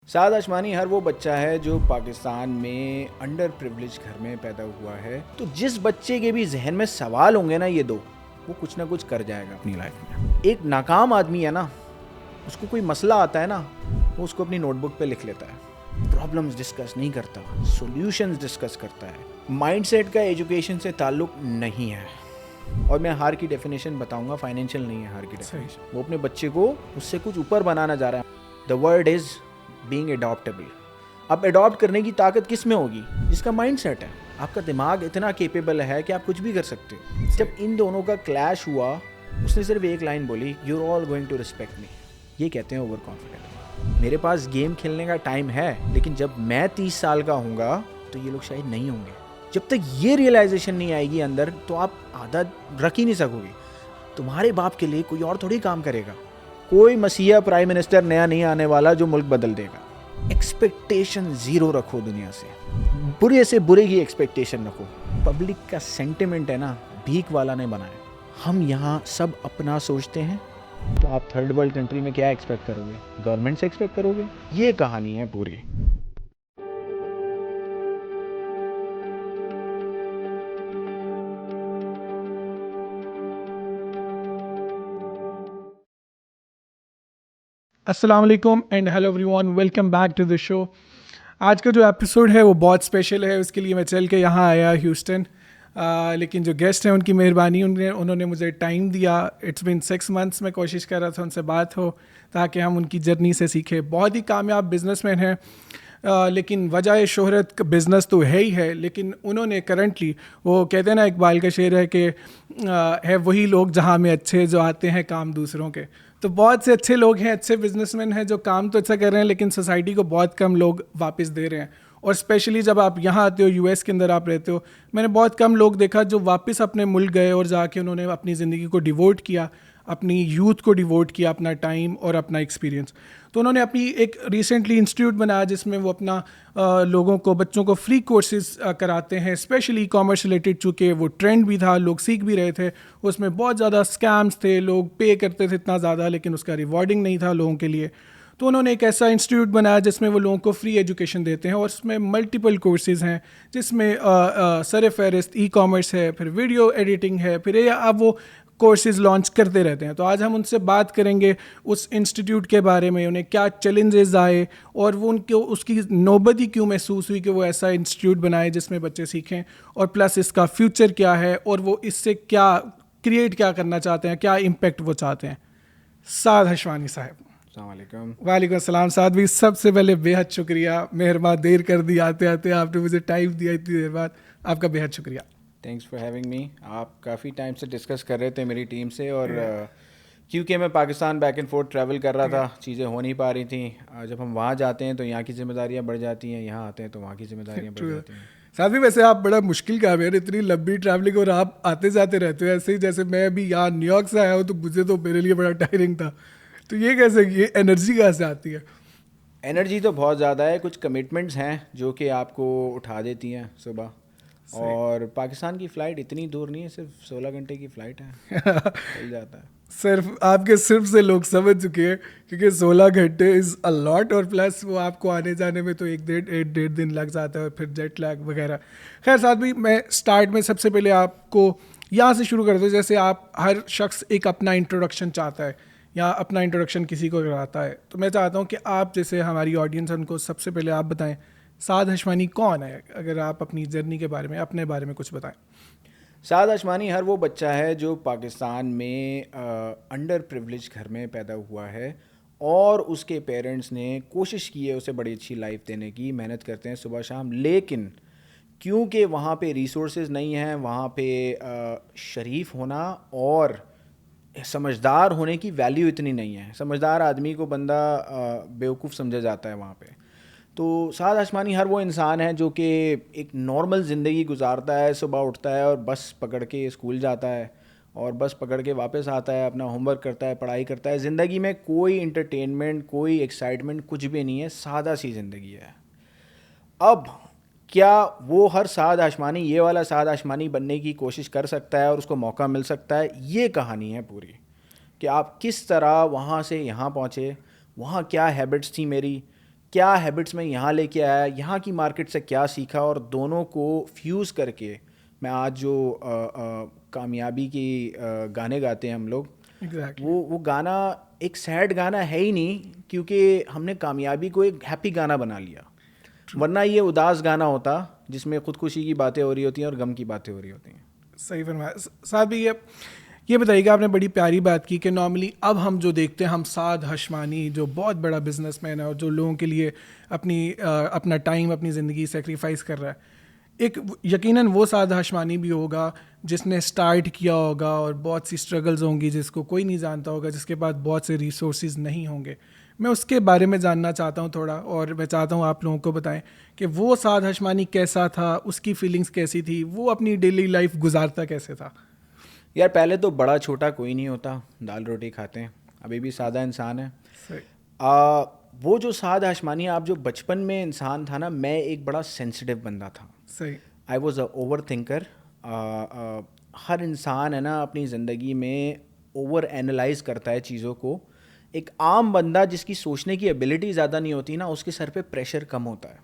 साद आशमानी हर वो बच्चा है जो पाकिस्तान में अंडर प्रिविलेज घर में पैदा हुआ है। तो जिस बच्चे के भी जहन में सवाल होंगे ना ये दो, वो कुछ ना कुछ कर जाएगा अपनी लाइफ में। एक नाकाम आदमी है ना, उसको कोई मसला आता है ना, वो उसको अपनी नोटबुक पे लिख लेता है, प्रॉब्लम्स डिस्कस नहीं करता, सॉल्यूशंस डिस्कस करता है। माइंडसेट का एजुकेशन से ताल्लुक नहीं है। और मैं हार की डेफिनेशन बताऊंगा, फाइनेंशियल नहीं है हार की डेफिनेशन। वो अपने बच्चे को उससे कुछ ऊपर बनाना जा रहा है। The word is being adoptable. अब एडॉप्ट करने की ताकत किस में होगी? जिसका माइंडसेट है। आपका दिमाग इतना केपेबल है कि आप कुछ भी कर सकते हो। जब इन दोनों का क्लैश हुआ, उसने सिर्फ एक लाइन बोली, you are all going to respect me. ये कहते हैं ओवर कॉन्फिडेंट। मेरे पास गेम खेलने का टाइम है, लेकिन जब मैं 30 साल का हूँगा तो ये लोग शायद नहीं होंगे। जब तक ये रियलाइजेशन नहीं आएगी अंदर, तो आप आदत रख ही नहीं सकोगे। तुम्हारे बाप के लिए कोई और थोड़ी काम करेगा। कोई मसीहा प्राइम मिनिस्टर नया नहीं आने वाला जो मुल्क बदल देगा। एक्सपेक्टेशन जीरो रखो दुनिया से, बुरे से बुरे की एक्सपेक्टेशन रखो। पब्लिक का सेंटिमेंट है ना, भीख वाला ने बनाया। हम यहाँ सब अपना सोचते हैं, तो आप थर्ड वर्ल्ड कंट्री में क्या एक्सपेक्ट करोगे? गवर्नमेंट से एक्सपेक्ट करोगे? ये कहानी है पूरी। अस्सलाम वालेकुम and hello everyone, welcome back to the show. आज का जो एपिसोड है वो बहुत स्पेशल है। उसके लिए मैं चल के यहाँ आया ह्यूस्टन, लेकिन जो गेस्ट हैं उनकी मेहरबानी, उन्होंने मुझे टाइम दिया। इट्स बिन 6 मंथ्स मैं कोशिश कर रहा था उनसे बात हो, ताकि हम उनकी जर्नी से सीखें। बहुत ही कामयाब बिजनेसमैन हैं, लेकिन वजह शोहरत बिज़नेस तो है ही है, लेकिन उन्होंने करंटली, वो कहते हैं ना, इकबाल का शेर है कि है वही लोग जहाँ में अच्छे जो आते हैं काम दूसरों के। तो बहुत से अच्छे लोग हैं, अच्छे बिजनेसमैन हैं जो काम तो अच्छा कर रहे हैं, लेकिन सोसाइटी को बहुत कम लोग वापस दे रहे हैं। और स्पेशली जब आप यहाँ आते हो, यूएस के अंदर आप रहते हो, मैंने बहुत कम लोग देखा जो वापस अपने मुल्क गए और जाके उन्होंने अपनी ज़िंदगी को डिवोट किया, अपनी यूथ को डिवोट किया, अपना टाइम और अपना एक्सपीरियंस। तो उन्होंने अपनी एक रिसेंटली इंस्टीट्यूट बनाया जिसमें वो अपना लोगों को, बच्चों को फ्री कोर्सेज कराते हैं, स्पेशली कॉमर्स रिलेटेड। चूँकि वो ट्रेंड भी था, लोग सीख भी रहे थे, उसमें बहुत ज़्यादा स्कैम्स थे, लोग पे करते थे इतना ज़्यादा, लेकिन उसका रिवॉर्डिंग नहीं था लोगों के लिए। तो उन्होंने एक ऐसा इंस्टीट्यूट बनाया जिसमें वो लोगों को फ्री एजुकेशन देते हैं, और उसमें मल्टीपल कोर्सेज़ हैं, जिसमें सर फहरिस्त ई कॉमर्स है, फिर वीडियो एडिटिंग है, फिर अब वो कोर्सेज़ लॉन्च करते रहते हैं। तो आज हम उनसे बात करेंगे उस इंस्टीट्यूट के बारे में, उन्हें क्या चैलेंजेस आए और वो उनको उसकी नौबत ही क्यों महसूस हुई कि वो ऐसा इंस्टीट्यूट बनाए जिसमें बच्चे सीखें, और प्लस इसका फ्यूचर क्या है और वो इससे क्या क्रिएट क्या करना चाहते हैं, क्या इम्पेक्ट वो चाहते हैं। साद हशवानी साहब। अस्सलाम। वालेकुम अस्सलाम। साद भी, सबसे पहले बेहद शुक्रिया, मेहरबान, देर कर दी आते आते, आपने मुझे टाइम दिया इतनी देर बाद, आपका बेहद शुक्रिया। Thanks for having me. आप काफ़ी टाइम से डिस्कस कर रहे थे मेरी टीम से, और क्योंकि मैं Pakistan back and fourth travel कर रहा था, चीज़ें हो नहीं पा रही थी। जब हम वहाँ जाते हैं तो यहाँ की जिम्मेदारियाँ बढ़ जाती हैं, यहाँ आते हैं तो वहाँ की जिम्मेदारियाँ बढ़ जाती हैं। साथ भी वैसे आप बड़ा मुश्किल काम है यार, इतनी लंबी ट्रैवलिंग, और आप आते जाते रहते हो। ऐसे ही जैसे मैं अभी यहाँ न्यूयॉर्क से आया हूँ, तो मुझे तो मेरे लिए बड़ा टायरिंग था। तो ये कैसे, ये एनर्जी कहाँ से आती है? एनर्जी तो बहुत ज़्यादा है। कुछ कमिटमेंट्स हैं जो कि आपको उठा देती हैं सुबह। और पाकिस्तान की फ़्लाइट इतनी दूर नहीं है, सिर्फ 16 घंटे की फ़्लाइट है, चल जाता है। सिर्फ आपके सिर्फ से लोग समझ चुके हैं, क्योंकि 16 घंटे इज़ अ लॉट, और प्लस वो आपको आने जाने में तो एक डेढ़ दिन लग जाता है, और फिर जेट लैग वगैरह। खैर, साथ भी मैं स्टार्ट में सबसे पहले आपको यहाँ से शुरू करता हूँ। जैसे आप, हर शख्स एक अपना इंट्रोडक्शन चाहता है या अपना इंट्रोडक्शन किसी को कराता है, तो मैं चाहता हूँ कि आप, जैसे हमारी ऑडियंस है, उनको सबसे पहले आप बताएं साद हशमानी कौन है। अगर आप अपनी जर्नी के बारे में, अपने बारे में कुछ बताएं। साद आशमानी हर वो बच्चा है जो पाकिस्तान में अंडर प्रिविलेज घर में पैदा हुआ है, और उसके पेरेंट्स ने कोशिश की है उसे बड़ी अच्छी लाइफ देने की, मेहनत करते हैं सुबह शाम। लेकिन क्योंकि वहाँ पे रिसोर्सेज नहीं हैं, वहाँ पे शरीफ होना और समझदार होने की वैल्यू इतनी नहीं है। समझदार आदमी को बंदा बेवकूफ़ समझा जाता है वहाँ पे। तो साद आशमानी हर वो इंसान है जो कि एक नॉर्मल ज़िंदगी गुजारता है, सुबह उठता है और बस पकड़ के स्कूल जाता है, और बस पकड़ के वापस आता है, अपना होमवर्क करता है, पढ़ाई करता है। ज़िंदगी में कोई इंटरटेनमेंट, कोई एक्साइटमेंट, कुछ भी नहीं है, सादा सी ज़िंदगी है। अब क्या वो हर साद आशमानी ये वाला साद आशमानी बनने की कोशिश कर सकता है और उसको मौका मिल सकता है? ये कहानी है पूरी, कि आप किस तरह वहाँ से यहाँ पहुँचे, वहाँ क्या हैबिट्स थी मेरी, क्या हैबिट्स मैं यहाँ लेके आया, यहाँ की मार्केट से क्या सीखा, और दोनों को फ्यूज़ करके मैं आज जो कामयाबी की गाने गाते हैं हम लोग, एग्जैक्टली। वो गाना एक सैड गाना है ही नहीं, क्योंकि हमने कामयाबी को एक हैप्पी गाना बना लिया। वरना ये उदास गाना होता जिसमें खुदकुशी की बातें हो रही होती हैं और गम की बातें हो रही होती हैं। सही फरमाया। साथ भी ये बताइएगा, आपने बड़ी प्यारी बात की कि नॉर्मली अब हम जो देखते हैं, हम साद हशमानी जो बहुत बड़ा बिजनेसमैन है और जो लोगों के लिए अपना टाइम, अपनी ज़िंदगी सेक्रीफाइस कर रहा है, एक यकीनन वो साद हशमानी भी होगा जिसने स्टार्ट किया होगा और बहुत सी स्ट्रगल्स होंगी जिसको कोई नहीं जानता होगा, जिसके पास बहुत से रिसोर्सेज नहीं होंगे। मैं उसके बारे में जानना चाहता हूँ थोड़ा, और मैं चाहता हूँ आप लोगों को बताएं कि वो साद हशमानी कैसा था, उसकी फीलिंग्स कैसी थी, वो अपनी डेली लाइफ गुजारता कैसे था। यार पहले तो बड़ा छोटा कोई नहीं होता, दाल रोटी खाते हैं, अभी भी सादा इंसान है। सही। वो जो साद हशमानी, आप जो बचपन में इंसान था ना, मैं एक बड़ा सेंसिटिव बंदा था। सही। I was a overthinker. हर इंसान है ना अपनी ज़िंदगी में ओवर एनालाइज करता है चीज़ों को। एक आम बंदा जिसकी सोचने की एबिलिटी ज़्यादा नहीं होती ना, उसके सर पे प्रेशर कम होता है।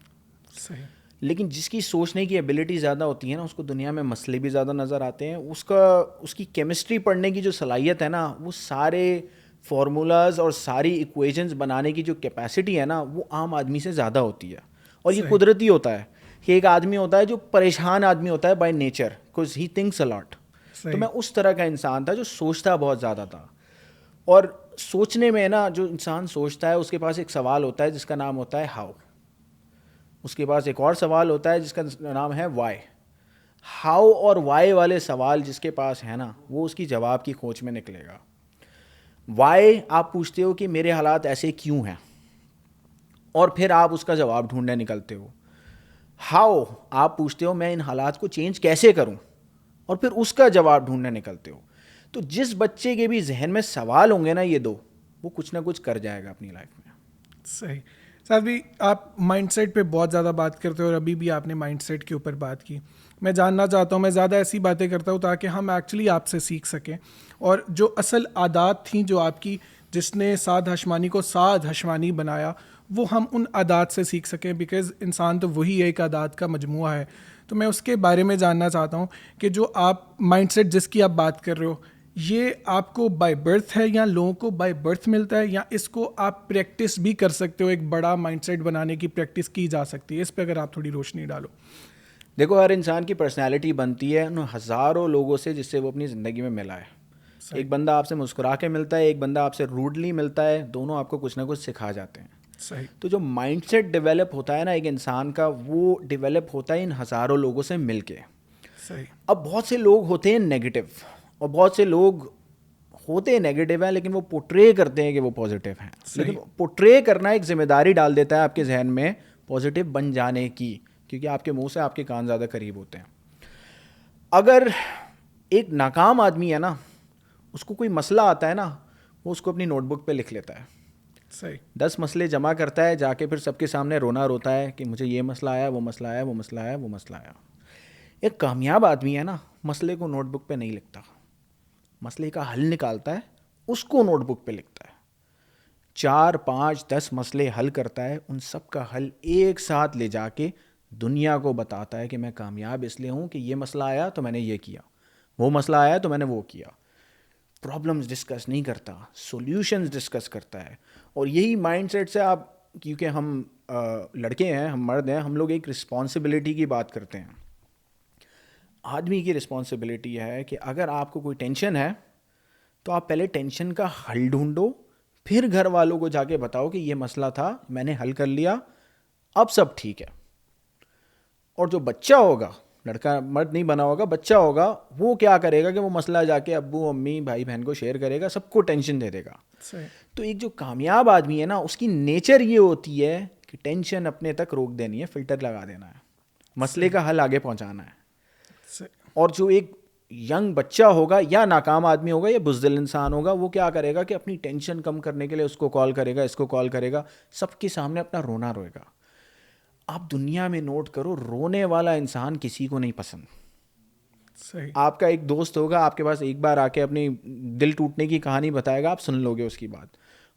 सही। लेकिन जिसकी सोचने की एबिलिटी ज़्यादा होती है ना, उसको दुनिया में मसले भी ज़्यादा नज़र आते हैं। उसकी केमिस्ट्री पढ़ने की जो सलाहियत है ना, वो सारे फार्मूलाज और सारी इक्वेशंस बनाने की जो कैपेसिटी है ना, वो आम आदमी से ज़्यादा होती है। और ये सही। कुदरती होता है कि एक आदमी होता है जो परेशान आदमी होता है by nature, because he thinks a lot. तो मैं उस तरह का इंसान था जो सोचता बहुत ज़्यादा था। और सोचने में ना, जो इंसान सोचता है उसके पास एक सवाल होता है जिसका नाम होता है हाउ। उसके पास एक और सवाल होता है जिसका नाम है वाई। हाउ और वाई वाले सवाल जिसके पास है ना, वो उसकी जवाब की खोज में निकलेगा। वाई आप पूछते हो कि मेरे हालात ऐसे क्यों हैं, और फिर आप उसका जवाब ढूंढने निकलते हो। हाउ आप पूछते हो मैं इन हालात को चेंज कैसे करूं, और फिर उसका जवाब ढूंढने निकलते हो। तो जिस बच्चे के भी जहन में सवाल होंगे ना ये दो, वो कुछ ना कुछ कर जाएगा अपनी लाइफ में। सही। साथ भी आप माइंडसेट पे बहुत ज़्यादा बात करते हो और अभी भी आपने माइंडसेट के ऊपर बात की। मैं जानना चाहता हूँ, मैं ज़्यादा ऐसी बातें करता हूँ ताकि हम एक्चुअली आपसे सीख सकें, और जो असल आदात थी जो आपकी, जिसने साद हशमानी को साद हशमानी बनाया, वो हम उन आदात से सीख सकें, बिकॉज़ इंसान तो वही एक आदात का मजमूआ है। तो मैं उसके बारे में जानना चाहता हूँ कि जो आप माइंडसेट जिसकी आप बात कर रहे हो, ये आपको बाय बर्थ है या लोगों को बाय बर्थ मिलता है, या इसको आप प्रैक्टिस भी कर सकते हो, एक बड़ा माइंडसेट बनाने की प्रैक्टिस की जा सकती है? इस पे अगर आप थोड़ी रोशनी डालो। देखो, हर इंसान की पर्सनैलिटी बनती है उन हज़ारों लोगों से जिससे वो अपनी ज़िंदगी में मिला है। एक बंदा आपसे मुस्कुरा के मिलता है, एक बंदा आपसे रूडली मिलता है, दोनों आपको कुछ ना कुछ सिखा जाते हैं। सही। तो जो माइंडसेट डेवलप होता है ना एक इंसान का, वो डेवलप होता है इन हज़ारों लोगों से मिल के। सही। अब बहुत से लोग होते हैं नेगेटिव, और बहुत से लोग होते हैं नेगेटिव हैं, लेकिन वो पोर्ट्रे करते हैं कि वो पॉजिटिव हैं। लेकिन पोर्ट्रे करना एक जिम्मेदारी डाल देता है आपके जहन में पॉजिटिव बन जाने की, क्योंकि आपके मुंह से आपके कान ज़्यादा करीब होते हैं। अगर एक नाकाम आदमी है ना, उसको कोई मसला आता है ना, वो उसको अपनी नोटबुक पे लिख लेता है। सही। 10 मसले जमा करता है, जाके फिर सबके सामने रोना रोता है कि मुझे ये मसला आया, वो मसला आया, वो मसला आया, वो मसला आया। एक कामयाब आदमी है ना, मसले को नोटबुक पे नहीं लिखता, मसले का हल निकालता है, उसको नोटबुक पे लिखता है। 4, 5, 10 मसले हल करता है, उन सब का हल एक साथ ले जाके दुनिया को बताता है कि मैं कामयाब इसलिए हूँ कि ये मसला आया तो मैंने ये किया, वो मसला आया तो मैंने वो किया। प्रॉब्लम्स डिस्कस नहीं करता, सॉल्यूशंस डिस्कस करता है। और यही माइंडसेट से आप, क्योंकि हम लड़के हैं, हम मर्द हैं, हम लोग एक रिस्पॉन्सिबिलिटी की बात करते हैं। आदमी की रिस्पॉन्सिबिलिटी है कि अगर आपको कोई टेंशन है तो आप पहले टेंशन का हल ढूंढो, फिर घर वालों को जाके बताओ कि ये मसला था, मैंने हल कर लिया, अब सब ठीक है। और जो बच्चा होगा, लड़का मर्द नहीं बना होगा, बच्चा होगा, वो क्या करेगा कि वो मसला जाके अब्बू अम्मी भाई बहन को शेयर करेगा, सबको टेंशन दे देगा। तो एक जो कामयाब आदमी है ना, उसकी नेचर ये होती है कि टेंशन अपने तक रोक देनी है, फिल्टर लगा देना है, मसले का हल आगे पहुंचाना है। और जो एक यंग बच्चा होगा या नाकाम आदमी होगा या बुज़दिल इंसान होगा, वो क्या करेगा कि अपनी टेंशन कम करने के लिए उसको कॉल करेगा, इसको कॉल करेगा, सबके सामने अपना रोना रोएगा। आप दुनिया में नोट करो, रोने वाला इंसान किसी को नहीं पसंद। सही। आपका एक दोस्त होगा, आपके पास एक बार आके अपनी दिल टूटने की कहानी बताएगा, आप सुन लोगे उसकी बात,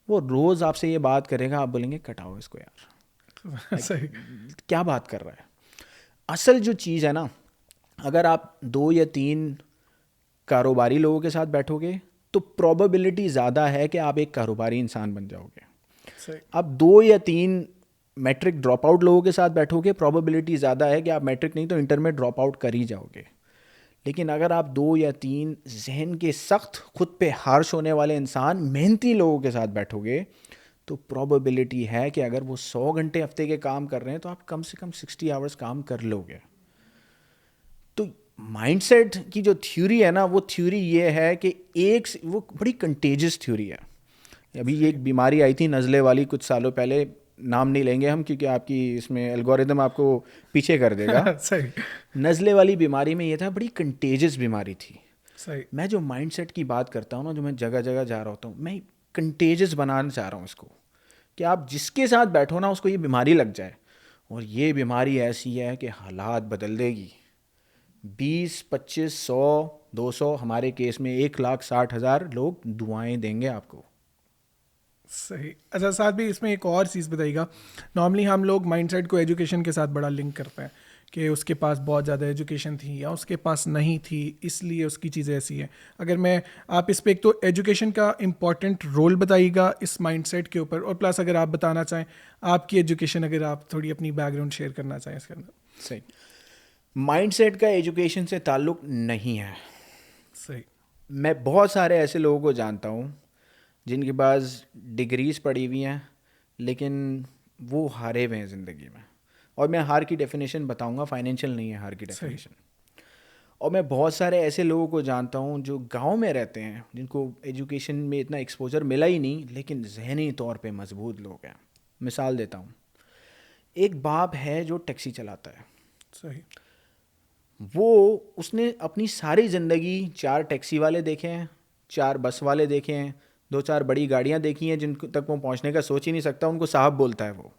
वो रोज़ आपसे ये बात करेगा, आप बोलेंगे कटाओ इसको यार, सही। क्या बात कर रहा है। असल जो चीज़ है ना, अगर आप 2 या 3 कारोबारी लोगों के साथ बैठोगे तो प्रोबेबिलिटी ज़्यादा है कि आप एक कारोबारी इंसान बन जाओगे। सही। आप 2 या 3 मैट्रिक ड्रॉप आउट लोगों के साथ बैठोगे, प्रोबेबिलिटी ज़्यादा है कि आप मैट्रिक नहीं तो इंटर में ड्रॉप आउट कर ही जाओगे। लेकिन अगर आप 2 या 3 जहन के सख्त, खुद पे हार्श होने वाले इंसान, मेहनती लोगों के साथ बैठोगे तो प्रोबेबिलिटी है कि अगर वो 100 घंटे हफ्ते के काम कर रहे हैं तो आप कम से कम 60 आवर्स काम कर लोगे। तो माइंडसेट की जो थ्योरी है ना, वो थ्योरी ये है कि वो बड़ी कंटेजियस थ्योरी है। अभी एक बीमारी आई थी नज़ले वाली कुछ सालों पहले, नाम नहीं लेंगे हम क्योंकि आपकी इसमें एल्गोरिदम आपको पीछे कर देगा। सही। नज़ले वाली बीमारी में ये था, बड़ी कंटेजियस बीमारी थी। सही। मैं जो माइंडसेट की बात करता हूँ ना, जो मैं जगह जगह जा रहा होता हूँ, मैं कंटेजियस बनाना चाह रहा हूँ इसको, कि आप जिसके साथ बैठो ना उसको ये बीमारी लग जाए। और ये बीमारी ऐसी है कि हालात बदल देगी। 20, 25, 100, 200, हमारे केस में 1,60,000 लोग दुआएं देंगे आपको। सही। अच्छा, साथ भी इसमें एक और चीज़ बताइएगा। नॉर्मली हम लोग माइंडसेट को एजुकेशन के साथ बड़ा लिंक करते हैं कि उसके पास बहुत ज़्यादा एजुकेशन थी या उसके पास नहीं थी, इसलिए उसकी चीज़ें ऐसी हैं। अगर मैं आप इस पे एक तो एजुकेशन का इम्पॉर्टेंट रोल बताइएगा इस माइंडसेट के ऊपर, और प्लस अगर आप बताना चाहें आपकी एजुकेशन, अगर आप थोड़ी अपनी बैकग्राउंड शेयर करना चाहें इसके अंदर। सही। माइंडसेट का एजुकेशन से ताल्लुक़ नहीं है। सही। मैं बहुत सारे ऐसे लोगों को जानता हूँ जिनके पास डिग्रीज पड़ी हुई हैं लेकिन वो हारे हुए हैं ज़िंदगी में। और मैं हार की डेफिनेशन बताऊंगा, फाइनेंशियल नहीं है हार की डेफिनेशन। और मैं बहुत सारे ऐसे लोगों को जानता हूँ जो गांव में रहते हैं, जिनको एजुकेशन में इतना एक्सपोजर मिला ही नहीं, लेकिन जहनी तौर पे मजबूत लोग हैं। मिसाल देता हूँ, एक बाप है जो टैक्सी चलाता है। सही। उसने अपनी सारी ज़िंदगी 4 टैक्सी वाले देखे हैं, 4 बस वाले देखे हैं, 2-4 बड़ी गाड़ियाँ देखी हैं जिन तक वो पहुँचने का सोच ही नहीं सकता, उनको साहब बोलता है वो।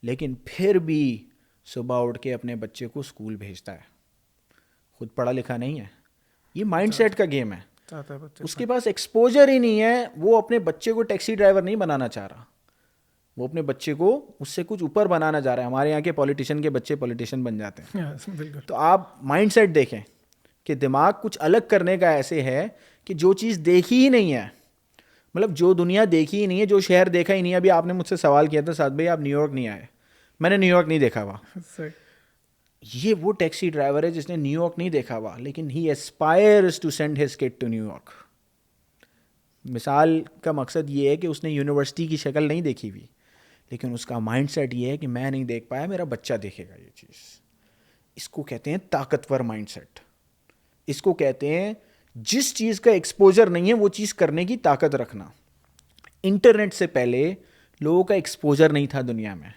लेकिन फिर भी सुबह उठ के अपने बच्चे को स्कूल भेजता है, खुद पढ़ा लिखा नहीं है। ये माइंडसेट का गेम है। उसके पास एक्सपोजर ही नहीं है, वो अपने बच्चे को टैक्सी ड्राइवर नहीं बनाना चाह रहा, वो अपने बच्चे को उससे कुछ ऊपर बनाना चाह रहा है। हमारे यहाँ के पॉलिटिशियन के बच्चे पॉलिटिशियन बन जाते हैं। तो आप माइंडसेट देखें कि दिमाग कुछ अलग करने का ऐसे है कि जो चीज़ देखी ही नहीं है, मतलब जो दुनिया देखी ही नहीं है, जो शहर देखा ही नहीं है। अभी आपने मुझसे सवाल किया था साथ भाई आप न्यूयॉर्क नहीं आए, मैंने न्यूयॉर्क नहीं देखा हुआ। ये वो टैक्सी ड्राइवर है जिसने न्यूयॉर्क नहीं देखा हुआ, लेकिन he aspires to send his kid to New York. मिसाल का मकसद ये है कि उसने यूनिवर्सिटी की शक्ल नहीं देखी हुई, लेकिन उसका माइंडसेट ये है कि मैं नहीं देख पाया, मेरा बच्चा देखेगा ये चीज़। इसको कहते हैं ताकतवर माइंडसेट। इसको कहते हैं जिस चीज़ का एक्सपोजर नहीं है वो चीज़ करने की ताकत रखना। इंटरनेट से पहले लोगों का एक्सपोजर नहीं था दुनिया में।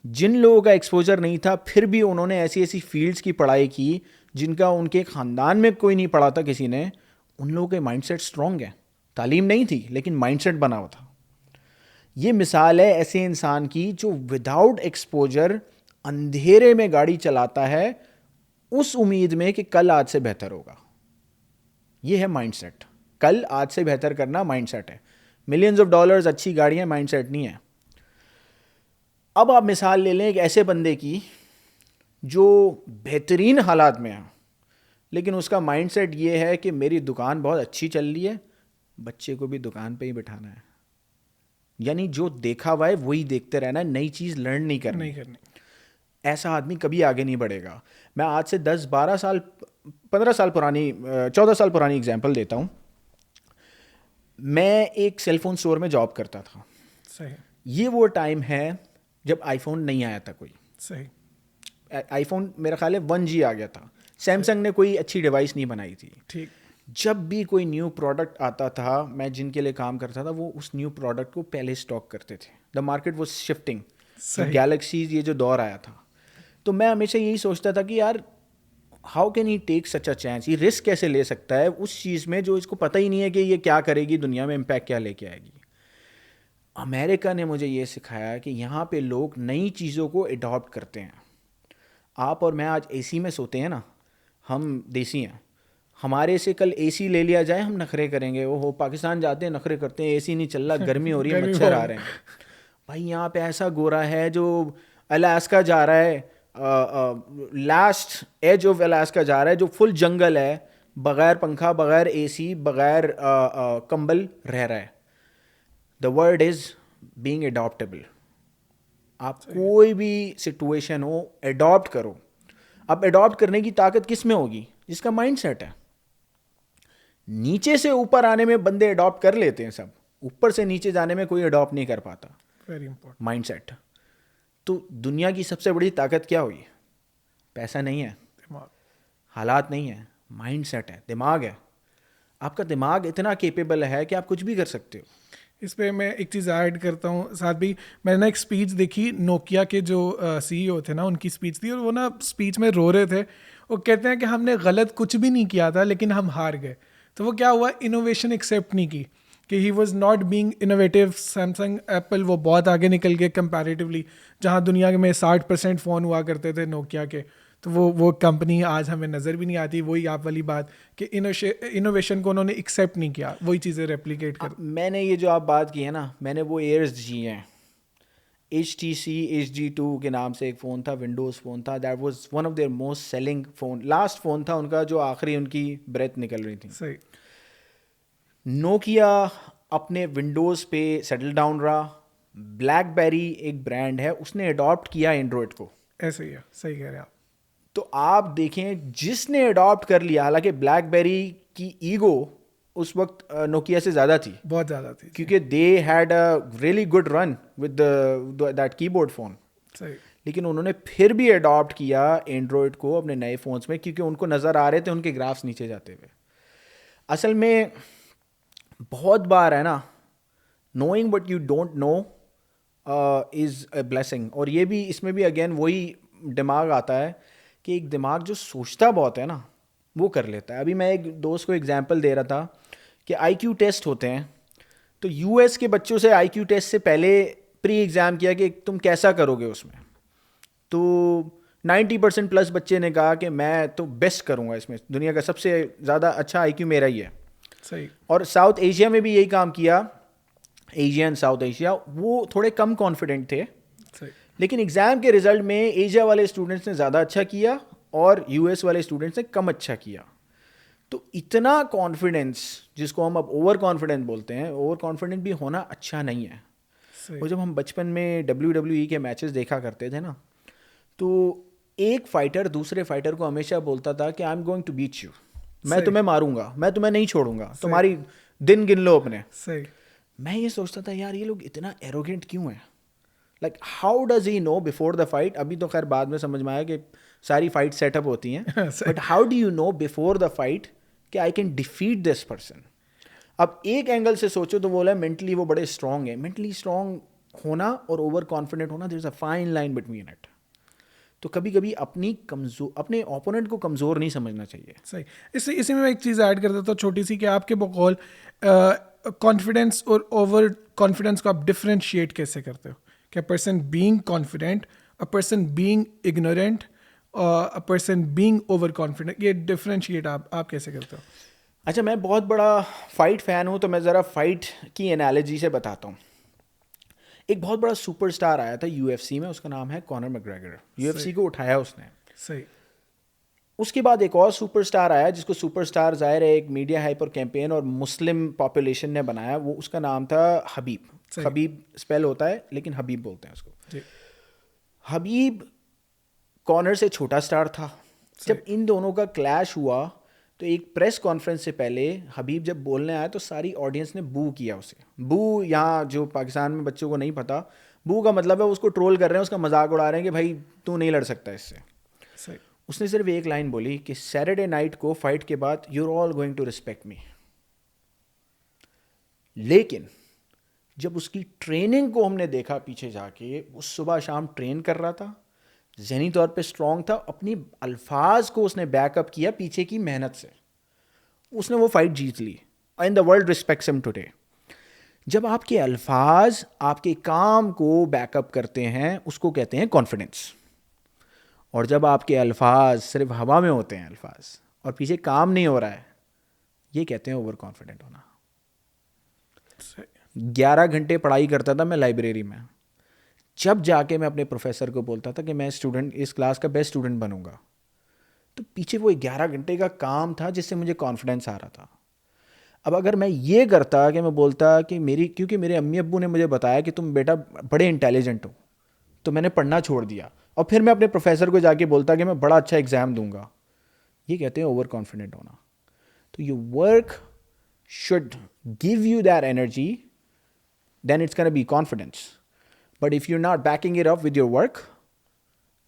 जिन लोगों का एक्सपोजर नहीं था फिर भी उन्होंने ऐसी ऐसी फील्ड्स की पढ़ाई की जिनका उनके ख़ानदान में कोई नहीं पढ़ा था किसी ने, उन लोगों के माइंडसेट स्ट्रॉन्ग है। तालीम नहीं थी लेकिन माइंडसेट बना हुआ था। ये मिसाल है ऐसे इंसान की जो विदाउट एक्सपोजर अंधेरे में गाड़ी चलाता है उस उम्मीद में कि कल आज से बेहतर होगा। ये है माइंडसेट। कल आज से बेहतर करना माइंडसेट है। मिलियंस ऑफ डॉलर्स, अच्छी गाड़ियां, माइंडसेट नहीं है। अब आप मिसाल ले लें एक ऐसे बंदे की जो बेहतरीन हालात में है, लेकिन उसका माइंडसेट ये है कि मेरी दुकान बहुत अच्छी चल रही है, बच्चे को भी दुकान पे ही बिठाना है। यानी जो देखा हुआ है वही देखते रहना है, नई चीज़ लर्न नहीं करनी। ऐसा आदमी कभी आगे नहीं बढ़ेगा। मैं आज से 10, 12 साल, 15 साल पुरानी, 14 साल पुरानी एग्जाम्पल देता हूँ। मैं एक सेलफोन स्टोर में जॉब करता था। सही। ये वो टाइम है जब आईफोन नहीं आया था कोई। सही। आईफोन मेरा ख्याल है 1G आ गया था। सैमसंग ने कोई अच्छी डिवाइस नहीं बनाई थी। ठीक। जब भी कोई न्यू प्रोडक्ट आता था, मैं जिनके लिए काम करता था वो उस न्यू प्रोडक्ट को पहले स्टॉक करते थे। The market was shifting. Galaxies, ये जो दौर आया था, तो मैं हमेशा यही सोचता था कि यार how can he take such a chance. ये रिस्क कैसे ले सकता है उस चीज़ में जो इसको पता ही नहीं है कि ये क्या करेगी, दुनिया में इम्पैक्ट क्या लेके आएगी। अमेरिका ने मुझे ये सिखाया कि यहाँ पे लोग नई चीज़ों को अडॉप्ट करते हैं। आप और मैं आज एसी में सोते हैं ना, हम देसी हैं। हमारे से कल एसी ले लिया जाए, हम नखरे करेंगे। वो पाकिस्तान जाते हैं, नखरे करते हैं, एसी नहीं चल रहा, गर्मी हो रही है, मच्छर आ रहे हैं। भाई यहाँ पे ऐसा गोरा है जो अलास्का जा रहा है, लास्ट एज ऑफ अलास्का जा रहा है, जो फुल जंगल है, बगैर पंखा, बगैर एसी, बगैर कंबल रह रहा है. The word is being adoptable. आप कोई भी सिचुएशन हो एडॉप्ट करो. अब एडॉप्ट करने की ताकत किस में होगी? जिसका माइंड सेट है. नीचे से ऊपर आने में बंदे अडॉप्ट कर लेते हैं सब, ऊपर से नीचे जाने में कोई अडॉप्ट नहीं कर पाता. Very important. Mind set. तो दुनिया की सबसे बड़ी ताकत क्या हुई? पैसा नहीं है, दिमाग. हालात नहीं है, माइंड सेट है, दिमाग है. आपका दिमाग इतना केपेबल है कि आप कुछ भी कर सकते हो. इस पे मैं एक चीज़ ऐड करता हूँ साथ भी. मैंने ना एक स्पीच देखी, नोकिया के जो सीईओ थे ना, उनकी स्पीच थी, और वो ना स्पीच में रो रहे थे. वो कहते हैं कि हमने गलत कुछ भी नहीं किया था लेकिन हम हार गए. तो वो क्या हुआ, इनोवेशन एक्सेप्ट नहीं की, कि he was not being innovative. Samsung, Apple वो बहुत आगे निकल गए कंपैरेटिवली. जहाँ दुनिया में 60% फ़ोन हुआ करते थे नोकिया के, तो वो कंपनी आज हमें नज़र भी नहीं आती. वही आप वाली बात कि इनोवेशन को उन्होंने एक्सेप्ट नहीं किया, वही चीज़ें रेप्लिकेट कर. मैंने ये जो आप बात की है ना, मैंने वो एयर्स जी हैं. HTC HG2 के नाम से एक फ़ोन था, विंडोज़ फ़ोन था. That was one of their most selling phone. Last phone था उनका जो आखिरी उनकी ब्रेथ निकल रही थी. सही. नोकिया अपने विंडोज़ पे सेटल डाउन रहा. ब्लैकबेरी एक ब्रांड है, उसने अडॉप्ट किया एंड्रॉयड को. ऐसे ही है, सही कह रहे हैं आप. तो आप देखें, जिसने अडॉप्ट कर लिया, हालांकि ब्लैकबेरी की ईगो उस वक्त नोकिया से ज़्यादा थी, बहुत ज़्यादा थी. क्योंकि they had a really good run with that keyboard phone. सही. लेकिन उन्होंने फिर भी अडॉप्ट किया एंड्रॉयड को अपने नए फ़ोन्स में, क्योंकि उनको नज़र आ रहे थे उनके ग्राफ्स नीचे जाते हुए. असल में बहुत बार है ना, knowing what you don't know is a blessing. और ये भी, इसमें भी अगेन वही दिमाग आता है कि एक दिमाग जो सोचता बहुत है ना, वो कर लेता है. अभी मैं एक दोस्त को एग्जांपल दे रहा था कि IQ टेस्ट होते हैं. तो US के बच्चों से IQ टेस्ट से पहले प्री एग्ज़ाम किया कि तुम कैसा करोगे उसमें. तो 90% प्लस बच्चे ने कहा कि मैं तो बेस्ट करूँगा इसमें, दुनिया का सबसे ज़्यादा अच्छा IQ मेरा ही है. सही. और साउथ एशिया में भी यही काम किया. एशिया एंड साउथ एशिया, वो थोड़े कम कॉन्फिडेंट थे. सही. लेकिन एग्ज़ाम के रिजल्ट में एशिया वाले स्टूडेंट्स ने ज़्यादा अच्छा किया और US वाले स्टूडेंट्स ने कम अच्छा किया. तो इतना कॉन्फिडेंस, जिसको हम अब ओवर कॉन्फिडेंट बोलते हैं, ओवर कॉन्फिडेंट भी होना अच्छा नहीं है. सही. वो जब हम बचपन में WWE के मैचेस देखा करते थे ना, तो एक फाइटर दूसरे फाइटर को हमेशा बोलता था कि I am going to beat you, मैं सही. तुम्हें मारूंगा, मैं तुम्हें नहीं छोड़ूंगा, तुम्हारी दिन गिन लो अपने. सही. मैं ये सोचता था यार ये लोग इतना एरोगेंट क्यों हैं. Like how does he know before the fight. अभी तो खैर बाद में समझ में आया कि सारी फाइट सेटअप होती हैं, but how do you know before the fight कि I can defeat this person. अब एक एंगल से सोचो तो बोला मेंटली वो बड़े स्ट्रांग हैं. मेंटली स्ट्रांग होना और ओवर कॉन्फिडेंट होना, there is a fine line between it. तो कभी कभी अपने ओपोनेंट को कमज़ोर नहीं समझना चाहिए. सही. इसी में मैं एक चीज़ ऐड कर देता हूँ छोटी सी, कि आपके बकौल कॉन्फिडेंस और ओवर कॉन्फिडेंस को आप डिफ्रेंशिएट कैसे करते हो? कि a person being confident, a person being ignorant, a person being over confident, ये डिफ्रेंशिएट आप कैसे करते हो? अच्छा, मैं बहुत बड़ा फाइट फ़ैन हूँ, तो मैं ज़रा फाइट की एनालॉजी से बताता हूँ. एक बहुत बड़ा सुपरस्टार आया था UFC में, उसका नाम है कॉनर मैकग्रेगर. UFC को उठाया उसने. सही. उसके बाद एक और सुपरस्टार आया, जिसको सुपरस्टार ज़ाहिर है एक मीडिया हाइपर कैंपेन और मुस्लिम पॉपुलेशन ने बनाया. वो उसका नाम था हबीब. हबीब स्पेल होता है लेकिन हबीब बोलते हैं उसको. हबीब कॉनर से छोटा स्टार था. जब इन दोनों का क्लैश हुआ तो एक प्रेस कॉन्फ्रेंस से पहले हबीब जब बोलने आया तो सारी ऑडियंस ने बू किया उसे. बू, यहाँ जो पाकिस्तान में बच्चों को नहीं पता, बू का मतलब है उसको ट्रोल कर रहे हैं, उसका मजाक उड़ा रहे हैं कि भाई तू नहीं लड़ सकता इससे. सही. उसने सिर्फ एक लाइन बोली कि सैटरडे नाइट को फाइट के बाद you are all going to respect me. लेकिन जब उसकी ट्रेनिंग को हमने देखा पीछे जाके, वो सुबह शाम ट्रेन कर रहा था, ज़हनी तौर पे स्ट्रांग था, अपनी अल्फाज को उसने बैकअप किया पीछे की मेहनत से, उसने वो फाइट जीत ली. And the world respects him today. जब आपके अल्फाज आपके काम को बैकअप करते हैं, उसको कहते हैं कॉन्फिडेंस. और जब आपके अल्फाज सिर्फ हवा में होते हैं अल्फाज और पीछे काम नहीं हो रहा है, ये कहते हैं ओवर कॉन्फिडेंट होना. 11 घंटे पढ़ाई करता था मैं लाइब्रेरी में. जब जाके मैं अपने प्रोफेसर को बोलता था कि मैं स्टूडेंट, इस क्लास का बेस्ट स्टूडेंट बनूंगा, तो पीछे वो 11 घंटे का काम था जिससे मुझे कॉन्फिडेंस आ रहा था। अब अगर मैं ये करता कि मैं बोलता कि क्योंकि मेरे अम्मी अब्बू ने मुझे बताया कि तुम बेटा बड़े इंटेलिजेंट हो, तो मैंने पढ़ना छोड़ दिया और फिर मैं अपने प्रोफेसर को जाके बोलता कि मैं बड़ा अच्छा एग्ज़ाम दूंगा, ये कहते हैं ओवर कॉन्फिडेंट होना। तो you work should give you that energy, then it's can be confidence. But if you not backing it up with your work,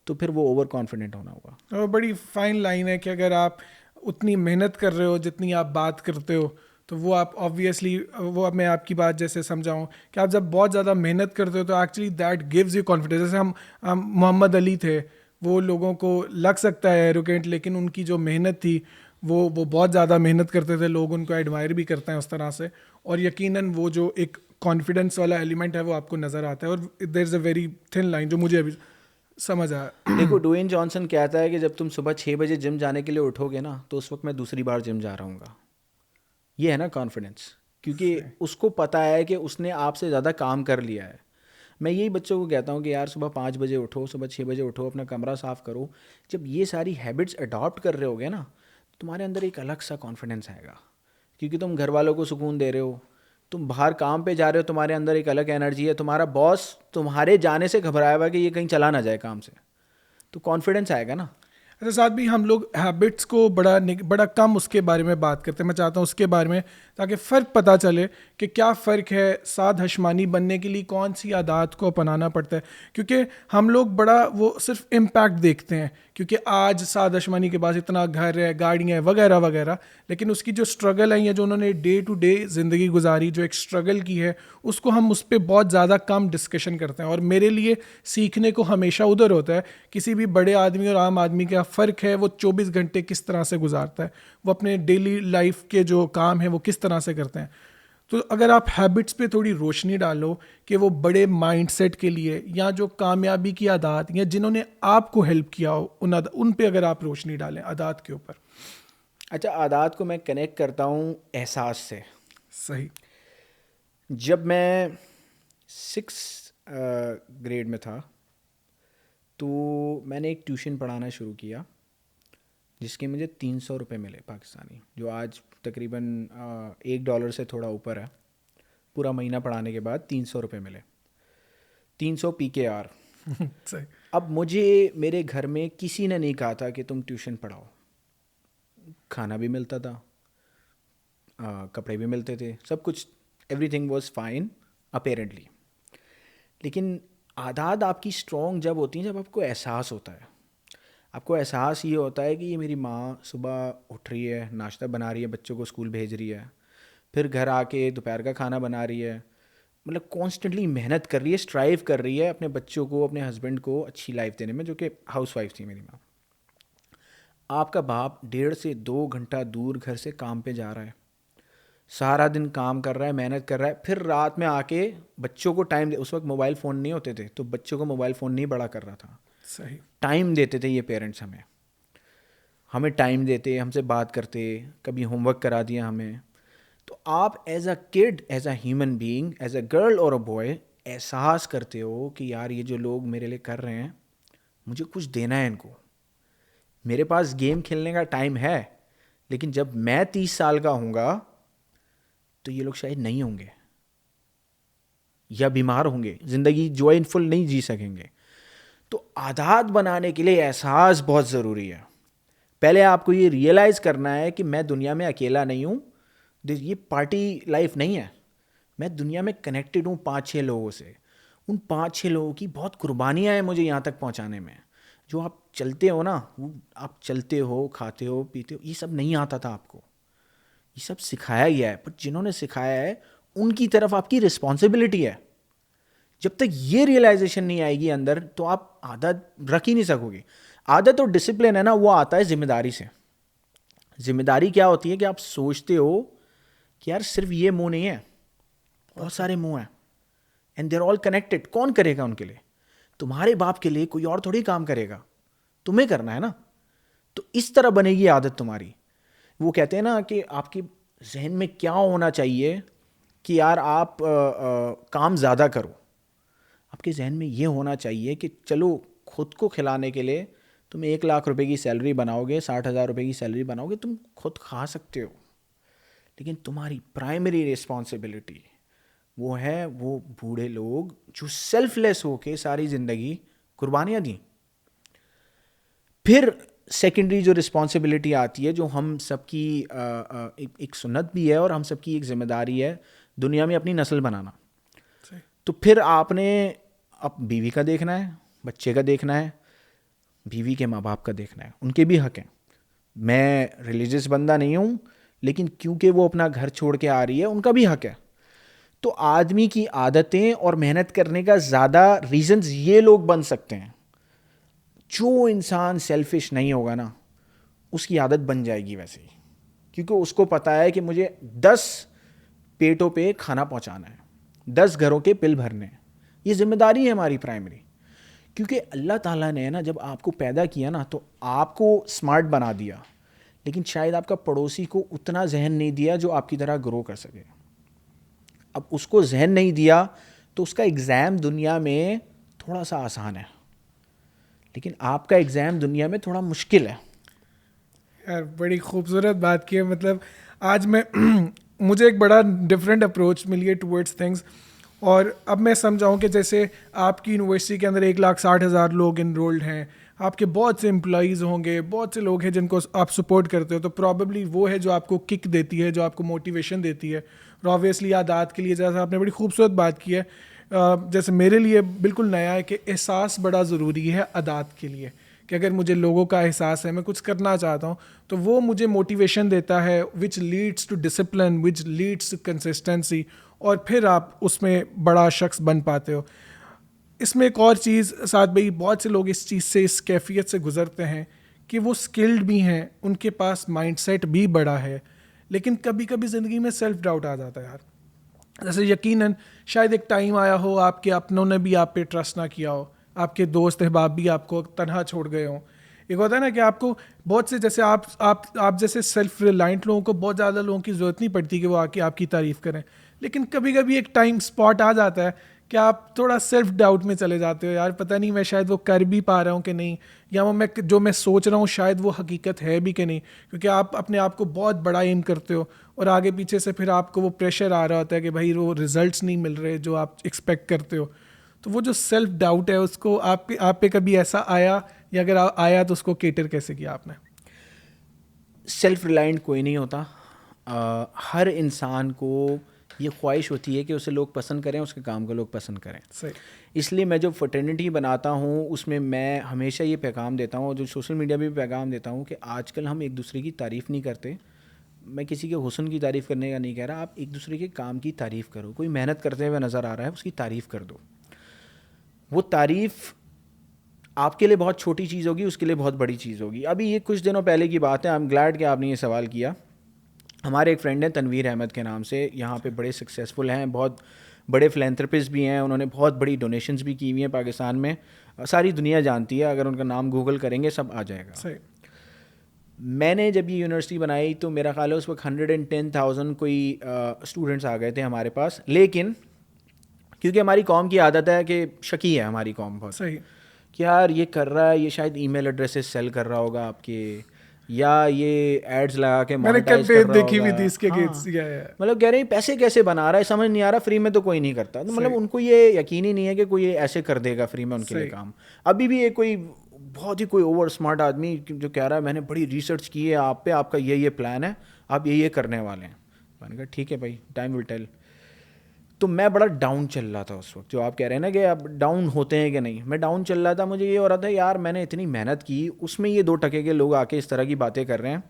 तो फिर वो ओवर कॉन्फिडेंट होना होगा। और बड़ी फाइन लाइन है कि अगर आप उतनी मेहनत कर रहे हो जितनी आप बात करते हो, तो वो आप ऑब्वियसली, वो अब मैं आपकी बात जैसे समझाऊं कि आप जब बहुत ज़्यादा मेहनत करते हो तो actually that gives you confidence. जैसे हम मोहम्मद अली थे, वो लोगों को लग सकता है एरोगेंट, लेकिन उनकी जो मेहनत थी वो बहुत ज़्यादा मेहनत करते थे, लोग उनको एडमायर भी करते हैं उस तरह से। और यकीनन वो जो एक कॉन्फिडेंस वाला एलिमेंट है वो आपको नज़र आता है। और there is a very thin line जो मुझे अभी समझ आया। देखो, ड्वेन जॉनसन कहता है कि जब तुम सुबह 6 बजे जिम जाने के लिए उठोगे ना, तो उस वक्त मैं दूसरी बार जिम जा रहा हूँ। ये है ना कॉन्फिडेंस, क्योंकि उसको पता है कि उसने आपसे ज़्यादा काम कर लिया है। मैं यही बच्चों को कहता हूँ कि यार सुबह 5 बजे उठो, सुबह 6 बजे उठो, अपना कमरा साफ़ करो। जब ये सारी हैबिट्स अडॉप्ट कर रहे होगे ना, तो तुम्हारे अंदर एक अलग सा कॉन्फिडेंस आएगा, क्योंकि तुम घर वालों को सुकून दे रहे हो, तुम बाहर काम पे जा रहे हो, तुम्हारे अंदर एक अलग एनर्जी है, तुम्हारा बॉस तुम्हारे जाने से घबराया हुआ कि ये कहीं चला ना जाए काम से, तो कॉन्फिडेंस आएगा ना। अच्छा, साथ भी हम लोग हैबिट्स को बड़ा कम उसके बारे में बात करते हैं। मैं चाहता हूँ उसके बारे में, ताकि फ़र्क पता चले कि क्या फ़र्क है साद हशमानी बनने के लिए, कौन सी आदत को अपनाना पड़ता है। क्योंकि हम लोग बड़ा वो सिर्फ इम्पैक्ट देखते हैं, क्योंकि आज साद हशमानी के पास इतना घर है, गाड़ियाँ हैं, वगैरह वगैरह, लेकिन उसकी जो स्ट्रगल है या जो उन्होंने डे टू डे ज़िंदगी गुजारी, जो एक स्ट्रगल की है, उसको हम उस पर बहुत ज़्यादा कम डिस्कशन करते हैं। और मेरे लिए सीखने को हमेशा उधर होता है, किसी भी बड़े आदमी और आम आदमी का फ़र्क है वो 24 घंटे किस तरह से गुजारता है, वो अपने डेली लाइफ के जो काम है वो किस तरह से करते हैं। तो अगर आप हैबिट्स पे थोड़ी रोशनी डालो कि वो बड़े माइंडसेट के लिए या जो कामयाबी की आदत या जिन्होंने आपको हेल्प किया हो उन पे अगर आप रोशनी डालें आदत के ऊपर। अच्छा, आदत को मैं कनेक्ट करता हूँ एहसास से। सही। जब मैं 6 ग्रेड में था, तो मैंने एक ट्यूशन पढ़ाना शुरू किया, जिसके मुझे 300 रुपये मिले पाकिस्तानी, जो आज तकरीबन $1 से थोड़ा ऊपर है। पूरा महीना पढ़ाने के बाद 300 रुपये मिले, 300 PKR। सही। अब मुझे मेरे घर में किसी ने नहीं कहा था कि तुम ट्यूशन पढ़ाओ, खाना भी मिलता था, कपड़े भी मिलते थे, सब कुछ, एवरीथिंग वाज फाइन अपेरेंटली। लेकिन आदत आपकी स्ट्रॉन्ग जब होती है जब आपको एहसास होता है। आपको एहसास ये होता है कि ये मेरी माँ सुबह उठ रही है, नाश्ता बना रही है, बच्चों को स्कूल भेज रही है, फिर घर आके दोपहर का खाना बना रही है, मतलब कॉन्स्टेंटली मेहनत कर रही है, स्ट्राइव कर रही है अपने बच्चों को, अपने हस्बैंड को अच्छी लाइफ देने में, जो कि हाउसवाइफ थी मेरी माँ। आपका बाप 1.5 से 2 घंटा दूर घर से काम पे जा रहा है, सारा दिन काम कर रहा है, मेहनत कर रहा है, फिर रात में आके बच्चों को टाइम दे। उस वक्त मोबाइल फ़ोन नहीं होते थे, तो बच्चों को मोबाइल फ़ोन नहीं बड़ा कर रहा था। सही। टाइम देते थे ये पेरेंट्स, हमें टाइम देते, हमसे बात करते, कभी होमवर्क करा दिया हमें। तो आप as a kid, as a human being, as a girl और अ बॉय एहसास करते हो कि यार ये जो लोग मेरे लिए कर रहे हैं, मुझे कुछ देना है इनको। मेरे पास गेम खेलने का टाइम है, लेकिन जब मैं 30 साल का हूँगा तो ये लोग शायद नहीं होंगे, या बीमार होंगे, ज़िंदगी जॉयफुल नहीं जी सकेंगे। तो आदत बनाने के लिए एहसास बहुत ज़रूरी है। पहले आपको ये रियलाइज़ करना है कि मैं दुनिया में अकेला नहीं हूँ, ये पार्टी लाइफ नहीं है, मैं दुनिया में कनेक्टेड हूँ 5-6 लोगों से। उन 5-6 लोगों की बहुत कुर्बानियाँ हैं मुझे यहाँ तक पहुँचाने में। जो आप चलते हो ना, वो आप चलते हो, खाते हो, पीते हो, ये सब नहीं आता था आपको, ये सब सिखाया गया है। पर जिन्होंने सिखाया है उनकी तरफ आपकी रिस्पॉन्सिबिलिटी है। जब तक ये रियलाइजेशन नहीं आएगी अंदर, तो आप आदत रख ही नहीं सकोगे। आदत और डिसिप्लिन है ना, वो आता है जिम्मेदारी से। जिम्मेदारी क्या होती है कि आप सोचते हो कि यार सिर्फ ये मुंह नहीं है, बहुत सारे मुंह हैं, एंड देर ऑल कनेक्टेड। कौन करेगा उनके लिए? तुम्हारे बाप के लिए कोई और थोड़ी काम करेगा, तुम्हें करना है ना। तो इस तरह बनेगी आदत तुम्हारी। वो कहते हैं ना कि आपके जहन में क्या होना चाहिए कि यार आप काम ज़्यादा करो। आपके जहन में ये होना चाहिए कि चलो खुद को खिलाने के लिए तुम 1 लाख रुपए की सैलरी बनाओगे, 60,000 रुपये की सैलरी बनाओगे, तुम खुद खा सकते हो, लेकिन तुम्हारी प्राइमरी रिस्पॉन्सिबिलिटी वो है वो बूढ़े लोग जो सेल्फलेस होके सारी ज़िंदगी कुर्बानियाँ दी। फिर सेकेंडरी जो रिस्पॉन्सिबिलिटी आती है, जो हम सबकी एक सुन्नत भी है और हम सबकी एक जिम्मेदारी है दुनिया में अपनी नस्ल बनाना। तो फिर आपने अब बीवी का देखना है, बच्चे का देखना है, बीवी के माँ बाप का देखना है, उनके भी हक हैं। मैं रिलीजियस बंदा नहीं हूँ, लेकिन क्योंकि वो अपना घर छोड़ के आ रही है, उनका भी हक है। तो आदमी की आदतें और मेहनत करने का ज़्यादा रीजंस ये लोग बन सकते हैं। जो इंसान सेल्फिश नहीं होगा ना, उसकी आदत बन जाएगी वैसे ही, क्योंकि उसको पता है कि मुझे 10 पेटों पे खाना पहुंचाना है, 10 घरों के बिल भरने हैं। ये जिम्मेदारी है हमारी प्राइमरी। क्योंकि अल्लाह ताला ने ना जब आपको पैदा किया ना, तो आपको स्मार्ट बना दिया, लेकिन शायद आपका पड़ोसी को उतना जहन नहीं दिया जो आपकी तरह ग्रो कर सके। अब उसको जहन नहीं दिया तो उसका एग्ज़ाम दुनिया में थोड़ा सा आसान है, लेकिन आपका एग्ज़ाम दुनिया में थोड़ा मुश्किल है। यार बड़ी खूबसूरत बात की है। मतलब आज मैं मुझे एक बड़ा डिफरेंट अप्रोच मिली है टुवर्ड्स थिंग्स, और अब मैं समझाऊँ कि जैसे आपकी यूनिवर्सिटी के अंदर 1,60,000 लोग इनरोल्ड हैं, आपके बहुत से एम्प्लॉयज़ होंगे, बहुत से लोग हैं जिनको आप सपोर्ट करते हो, तो प्रॉबेबली वो है जो आपको किक देती है, जो आपको मोटिवेशन देती है। और ऑब्वियसली आदात के लिए, जैसा आपने बड़ी खूबसूरत बात की है, जैसे मेरे लिए बिल्कुल नया है कि एहसास बड़ा ज़रूरी है आदात के लिए, कि अगर मुझे लोगों का एहसास है, मैं कुछ करना चाहता हूँ, तो वो मुझे मोटिवेशन देता है, which leads to discipline, which leads to consistency, और फिर आप उसमें बड़ा शख्स बन पाते हो। इसमें एक और चीज़ साथ भाई, बहुत से लोग इस चीज़ से, इस कैफियत से गुजरते हैं कि वो स्किल्ड भी हैं, उनके पास माइंडसेट भी बड़ा है, लेकिन कभी कभी ज़िंदगी में सेल्फ डाउट आ जाता है यार। जैसे यकीनन शायद एक टाइम आया हो, आपके अपनों ने भी आप पे ट्रस्ट ना किया हो, आपके दोस्त अहबाब भी आपको तनहा छोड़ गए हों। एक होता है ना कि आपको बहुत से, जैसे आप जैसे सेल्फ रिलायंट लोगों को बहुत ज़्यादा लोगों की ज़रूरत नहीं पड़ती कि वो आके आपकी तारीफ़ करें, लेकिन कभी कभी एक टाइम स्पॉट आ जाता है कि आप थोड़ा सेल्फ डाउट में चले जाते हो, यार पता नहीं मैं शायद वो कर भी पा रहा हूँ कि नहीं, या वो मैं जो मैं सोच रहा हूँ शायद वो हकीकत है भी कि नहीं, क्योंकि आप अपने आप को बहुत बड़ा एम करते हो और आगे पीछे से फिर आपको वो प्रेशर आ रहा होता है कि भाई वो रिजल्ट्स नहीं मिल रहे जो आप एक्सपेक्ट करते हो। तो वो जो सेल्फ डाउट है उसको आप पे कभी ऐसा आया, या अगर आया तो उसको केटर कैसे किया आपने? सेल्फ रिलायंट कोई नहीं होता। हर इंसान को ये ख्वाहिश होती है कि उसे लोग पसंद करें, उसके काम को लोग पसंद करें। सही। इसलिए मैं जो फ्रेटर्निटी बनाता हूँ उसमें मैं हमेशा ये पैगाम देता हूँ, जो सोशल मीडिया पे भी पैगाम देता हूँ, कि आजकल हम एक दूसरे की तारीफ़ नहीं करते। मैं किसी के हुस्न की तारीफ़ करने का नहीं कह रहा, आप एक दूसरे के काम की तारीफ़ करो। कोई मेहनत करते हुए नज़र आ रहा है, उसकी तारीफ़ कर दो। वो तारीफ़ आपके लिए बहुत छोटी चीज़ होगी, उसके लिए बहुत बड़ी चीज़ होगी। अभी ये कुछ दिनों पहले की बात है, आई एम ग्लैड कि आपने ये सवाल किया। हमारे एक फ्रेंड हैं तनवीर अहमद के नाम से, यहाँ पे बड़े सक्सेसफुल हैं, बहुत बड़े फिलैंथ्रोपिस्ट भी हैं, उन्होंने बहुत बड़ी डोनेशंस भी की हुई हैं पाकिस्तान में, सारी दुनिया जानती है, अगर उनका नाम गूगल करेंगे सब आ जाएगा। सही। मैंने जब ये यूनिवर्सिटी बनाई तो मेरा ख्याल है उस वक्त 110,000 कोई स्टूडेंट्स आ गए थे हमारे पास, लेकिन क्योंकि हमारी कौम की आदत है कि शकी है हमारी कौम बहुत, सही। कि यार ये कर रहा है, ये शायद ईमेल एड्रेसेस सेल कर रहा होगा आपके, या ये एड्स लगा के मैंने मोनेटाइज कर कैंपेन रहा देखी हुई थी होगा। इसके हाँ, गेट्स। मतलब कह रहे हैं पैसे कैसे बना रहा है, समझ नहीं आ रहा, फ्री में तो कोई नहीं करता। तो मतलब उनको ये यकीन ही नहीं है कि कोई ऐसे कर देगा फ्री में उनके लिए काम। अभी भी ये कोई बहुत ही कोई ओवर स्मार्ट आदमी जो कह रहा है मैंने बड़ी रिसर्च की है आप पे, आपका ये प्लान है, आप ये करने वाले हैं। मैंने कहा ठीक है भाई, टाइम विल टेल। तो मैं बड़ा डाउन चल रहा था उस वक्त, जो आप कह रहे हैं ना कि आप डाउन होते हैं कि नहीं, मैं डाउन चल रहा था। मुझे ये हो रहा था यार मैंने इतनी मेहनत की, उसमें ये 2 टके के लोग आके इस तरह की बातें कर रहे हैं,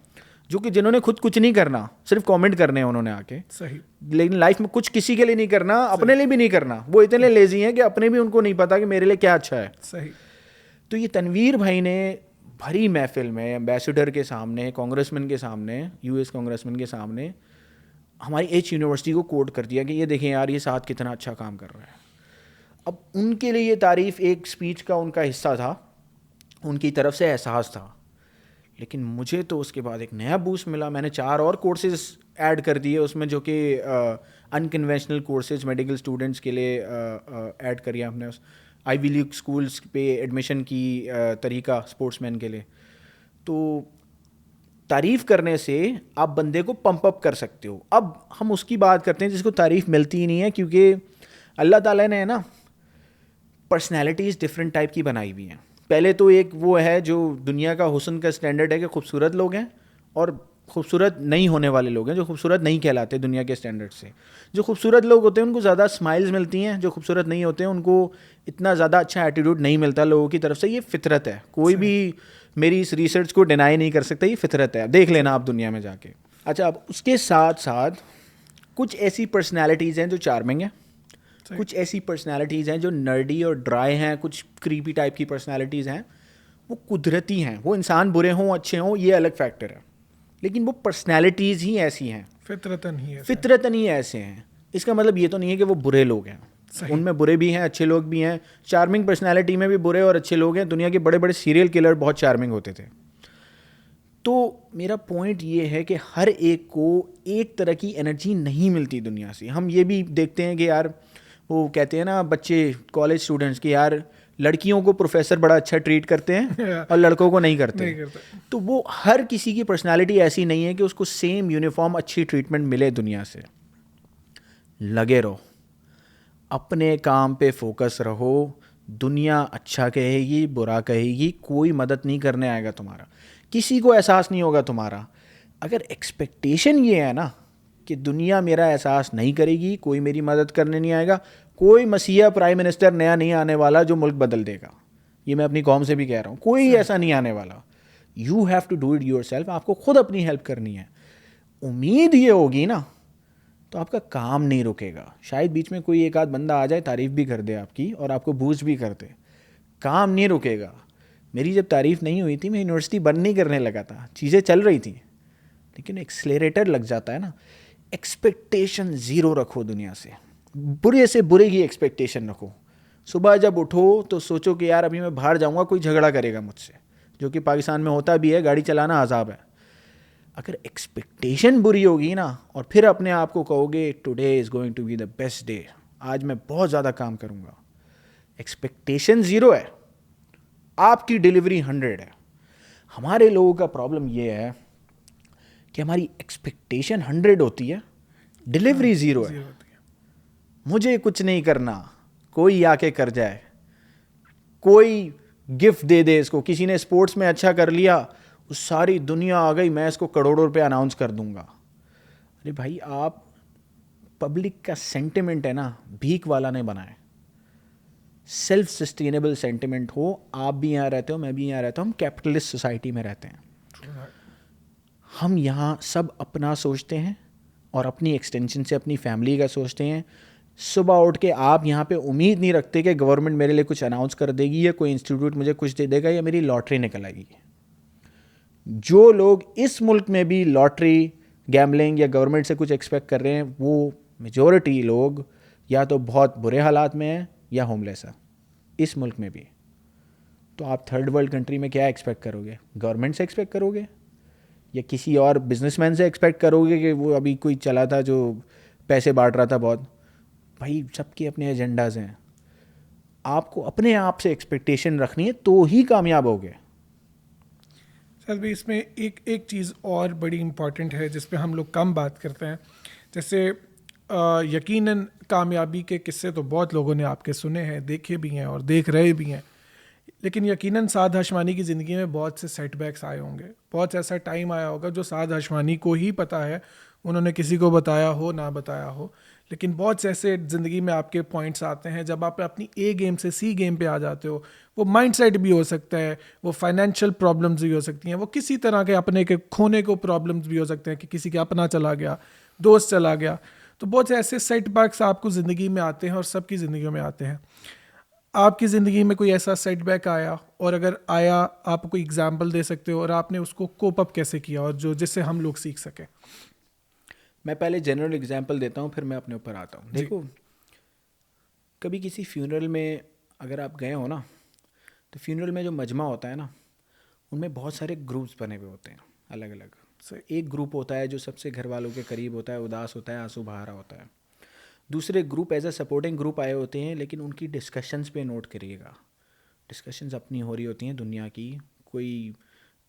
जो कि जिन्होंने खुद कुछ नहीं करना, सिर्फ कमेंट करने हैं उन्होंने आके। सही। लेकिन लाइफ में कुछ किसी के लिए नहीं करना, अपने लिए भी नहीं करना। वो इतने लेजी हैं कि अपने भी उनको नहीं पता कि मेरे लिए क्या अच्छा है। सही। तो ये तनवीर भाई ने भरी महफिल में, एम्बेसडर के सामने, कांग्रेसमैन के सामने, यूएस कांग्रेसमैन के सामने हमारी एच यूनिवर्सिटी को कोट कर दिया कि ये देखें यार ये साथ कितना अच्छा काम कर रहा है। अब उनके लिए ये तारीफ़ एक स्पीच का उनका हिस्सा था, उनकी तरफ से एहसास था, लेकिन मुझे तो उसके बाद एक नया बूस्ट मिला। मैंने 4 और कोर्सेज ऐड कर दिए उसमें, जो कि अनकन्वेंशनल कोर्सेज मेडिकल स्टूडेंट्स के लिए ऐड करिए हमने। उस आईवी लीग स्कूल्स पे एडमिशन की तरीका स्पोर्ट्समैन के लिए। तो तारीफ़ करने से आप बंदे को पंप अप कर सकते हो। अब हम उसकी बात करते हैं जिसको तारीफ़ मिलती ही नहीं है, क्योंकि अल्लाह ताला ने ना पर्सनैलिटीज़ डिफरेंट टाइप की बनाई हुई हैं। पहले तो एक वो है जो दुनिया का हुस्न का स्टैंडर्ड है कि खूबसूरत लोग हैं, और खूबसूरत नहीं होने वाले लोग हैं जो खूबसूरत नहीं कहलाते दुनिया के स्टैंडर्ड से। जो खूबसूरत लोग होते हैं उनको ज़्यादा स्माइल्स मिलती हैं, जो खूबसूरत नहीं होते हैं उनको इतना ज़्यादा अच्छा एटीट्यूड नहीं मिलता लोगों की तरफ से। ये फितरत है, कोई भी मेरी इस रिसर्च को डिनाई नहीं कर सकता, ये फितरत है, देख लेना आप दुनिया में जाके। अच्छा, अब उसके साथ साथ कुछ ऐसी पर्सनैलिटीज़ हैं जो चार्मिंग हैं, कुछ ऐसी पर्सनालिटीज़ हैं जो नर्डी और ड्राई हैं, कुछ क्रीपी टाइप की पर्सनालिटीज़ हैं, वो कुदरती हैं। वो इंसान बुरे हों अच्छे हों ये अलग फैक्टर है, लेकिन वो पर्सनालिटीज़ ही ऐसी हैं, फितरतन ही ऐसे हैं। इसका मतलब ये तो नहीं है कि वो बुरे लोग हैं, उनमें बुरे भी हैं अच्छे लोग भी हैं। चार्मिंग पर्सनालिटी में भी बुरे और अच्छे लोग हैं। दुनिया के बड़े बड़े सीरियल किलर बहुत चार्मिंग होते थे। तो मेरा पॉइंट ये है कि हर एक को एक तरह की एनर्जी नहीं मिलती दुनिया से। हम ये भी देखते हैं कि यार वो कहते हैं ना बच्चे कॉलेज स्टूडेंट्स कि यार लड़कियों को प्रोफेसर बड़ा अच्छा ट्रीट करते हैं और लड़कों को नहीं करते। तो वो हर किसी की पर्सनालिटी ऐसी नहीं है कि उसको सेम यूनिफॉर्म अच्छी ट्रीटमेंट मिले दुनिया से। लगे रहो, अपने काम पे फोकस रहो। दुनिया अच्छा कहेगी बुरा कहेगी, कोई मदद नहीं करने आएगा तुम्हारा, किसी को एहसास नहीं होगा तुम्हारा। अगर एक्सपेक्टेशन ये है ना कि दुनिया मेरा एहसास नहीं करेगी, कोई मेरी मदद करने नहीं आएगा, कोई मसीहा प्राइम मिनिस्टर नया नहीं आने वाला जो मुल्क बदल देगा, ये मैं अपनी कौम से भी कह रहा हूँ, कोई ऐसा नहीं आने वाला। You have to do it yourself, आपको खुद अपनी हेल्प करनी है। उम्मीद ये होगी ना तो आपका काम नहीं रुकेगा। शायद बीच में कोई एक आध बंदा आ जाए तारीफ़ भी कर दे आपकी और आपको बूस्ट भी कर दे, काम नहीं रुकेगा। मेरी जब तारीफ़ नहीं हुई थी मैं यूनिवर्सिटी बंद नहीं करने लगा था, चीज़ें चल रही थी, लेकिन एक्सलेरेटर लग जाता है ना। एक्सपेक्टेशन ज़ीरो रखो दुनिया से बुरे की एक्सपेक्टेशन रखो। सुबह जब उठो तो सोचो कि यार अभी मैं बाहर जाऊंगा कोई झगड़ा करेगा मुझसे, जो कि पाकिस्तान में होता भी है, गाड़ी चलाना अजाब है। अगर एक्सपेक्टेशन बुरी होगी ना और फिर अपने आप को कहोगे today is going to be the best day, आज मैं बहुत ज़्यादा काम करूँगा, एक्सपेक्टेशन ज़ीरो है, आपकी डिलीवरी 100 है। हमारे लोगों का प्रॉब्लम ये है कि हमारी एक्सपेक्टेशन 100 होती है, डिलीवरी ज़ीरो है। मुझे कुछ नहीं करना, कोई आके कर जाए, कोई गिफ्ट दे दे इसको, किसी ने स्पोर्ट्स में अच्छा कर लिया, उस सारी दुनिया आ गई, मैं इसको करोड़ों रुपए अनाउंस कर दूंगा। अरे भाई, आप पब्लिक का सेंटिमेंट है ना, भीख वाला नहीं बनाए, सेल्फ सस्टेनेबल सेंटिमेंट हो। आप भी यहाँ रहते हो, मैं भी यहाँ रहता हूँ, हम कैपिटलिस्ट सोसाइटी में रहते हैं। हम यहाँ सब अपना सोचते हैं और अपनी एक्सटेंशन से अपनी फैमिली का सोचते हैं। सुबह उठ के आप यहाँ पे उम्मीद नहीं रखते कि गवर्नमेंट मेरे लिए कुछ अनाउंस कर देगी या कोई इंस्टीट्यूट मुझे कुछ दे देगा या मेरी लॉटरी निकल आएगी। जो लोग इस मुल्क में भी लॉटरी, गैम्बलिंग या गवर्नमेंट से कुछ एक्सपेक्ट कर रहे हैं, वो मेजॉरिटी लोग या तो बहुत बुरे हालात में हैं या होमलेस है इस मुल्क में भी। तो आप थर्ड वर्ल्ड कंट्री में क्या एक्सपेक्ट करोगे? गवर्नमेंट से एक्सपेक्ट करोगे या किसी और बिजनेसमैन से एक्सपेक्ट करोगे कि वो अभी कोई चला था जो पैसे बांट रहा था बहुत? भाई, सबके अपने एजेंडाज हैं। आपको अपने आप से एक्सपेक्टेशन रखनी है तो ही कामयाब होगे। सर भी इसमें एक चीज़ और बड़ी इम्पॉर्टेंट है जिस पे हम लोग कम बात करते हैं। जैसे यकीनन कामयाबी के किस्से तो बहुत लोगों ने आपके सुने हैं, देखे भी हैं और देख रहे भी हैं, लेकिन यकीनन साद हशमानी की ज़िंदगी में बहुत से सेटबैक्स आए होंगे, बहुत ऐसा टाइम आया होगा जो साद हशमानी को ही पता है, उन्होंने किसी को बताया हो ना बताया हो। लेकिन बहुत से ऐसे ज़िंदगी में आपके पॉइंट्स आते हैं जब आप अपनी ए गेम से सी गेम पे आ जाते हो। वो माइंडसेट भी हो सकता है, वो फाइनेंशियल प्रॉब्लम्स भी हो सकती हैं, वो किसी तरह के अपने के खोने को प्रॉब्लम्स भी हो सकते हैं कि किसी के अपना चला गया, दोस्त चला गया। तो बहुत से ऐसे सेटबैक्स आपको ज़िंदगी में आते हैं और सबकी ज़िंदगी में आते हैं। आपकी ज़िंदगी में कोई ऐसा सेटबैक आया, और अगर आया आप कोई एग्जांपल दे सकते हो और आपने उसको कोप अप कैसे किया और जो जिससे हम लोग सीख सकें? मैं पहले जनरल एग्जांपल देता हूँ, फिर मैं अपने ऊपर आता हूँ। देखो, कभी किसी फ्यूनरल में अगर आप गए हो ना, तो फ्यूनरल में जो मजमा होता है ना, उनमें बहुत सारे ग्रुप्स बने हुए होते हैं अलग अलग। सही। एक ग्रुप होता है जो सबसे घर वालों के करीब होता है, उदास होता है, आंसू बहा रहा होता है। दूसरे group as a supporting group आए होते हैं, लेकिन उनकी डिस्कशंस पे नोट करिएगा, डिस्कशंस अपनी हो रही होती हैं दुनिया की। कोई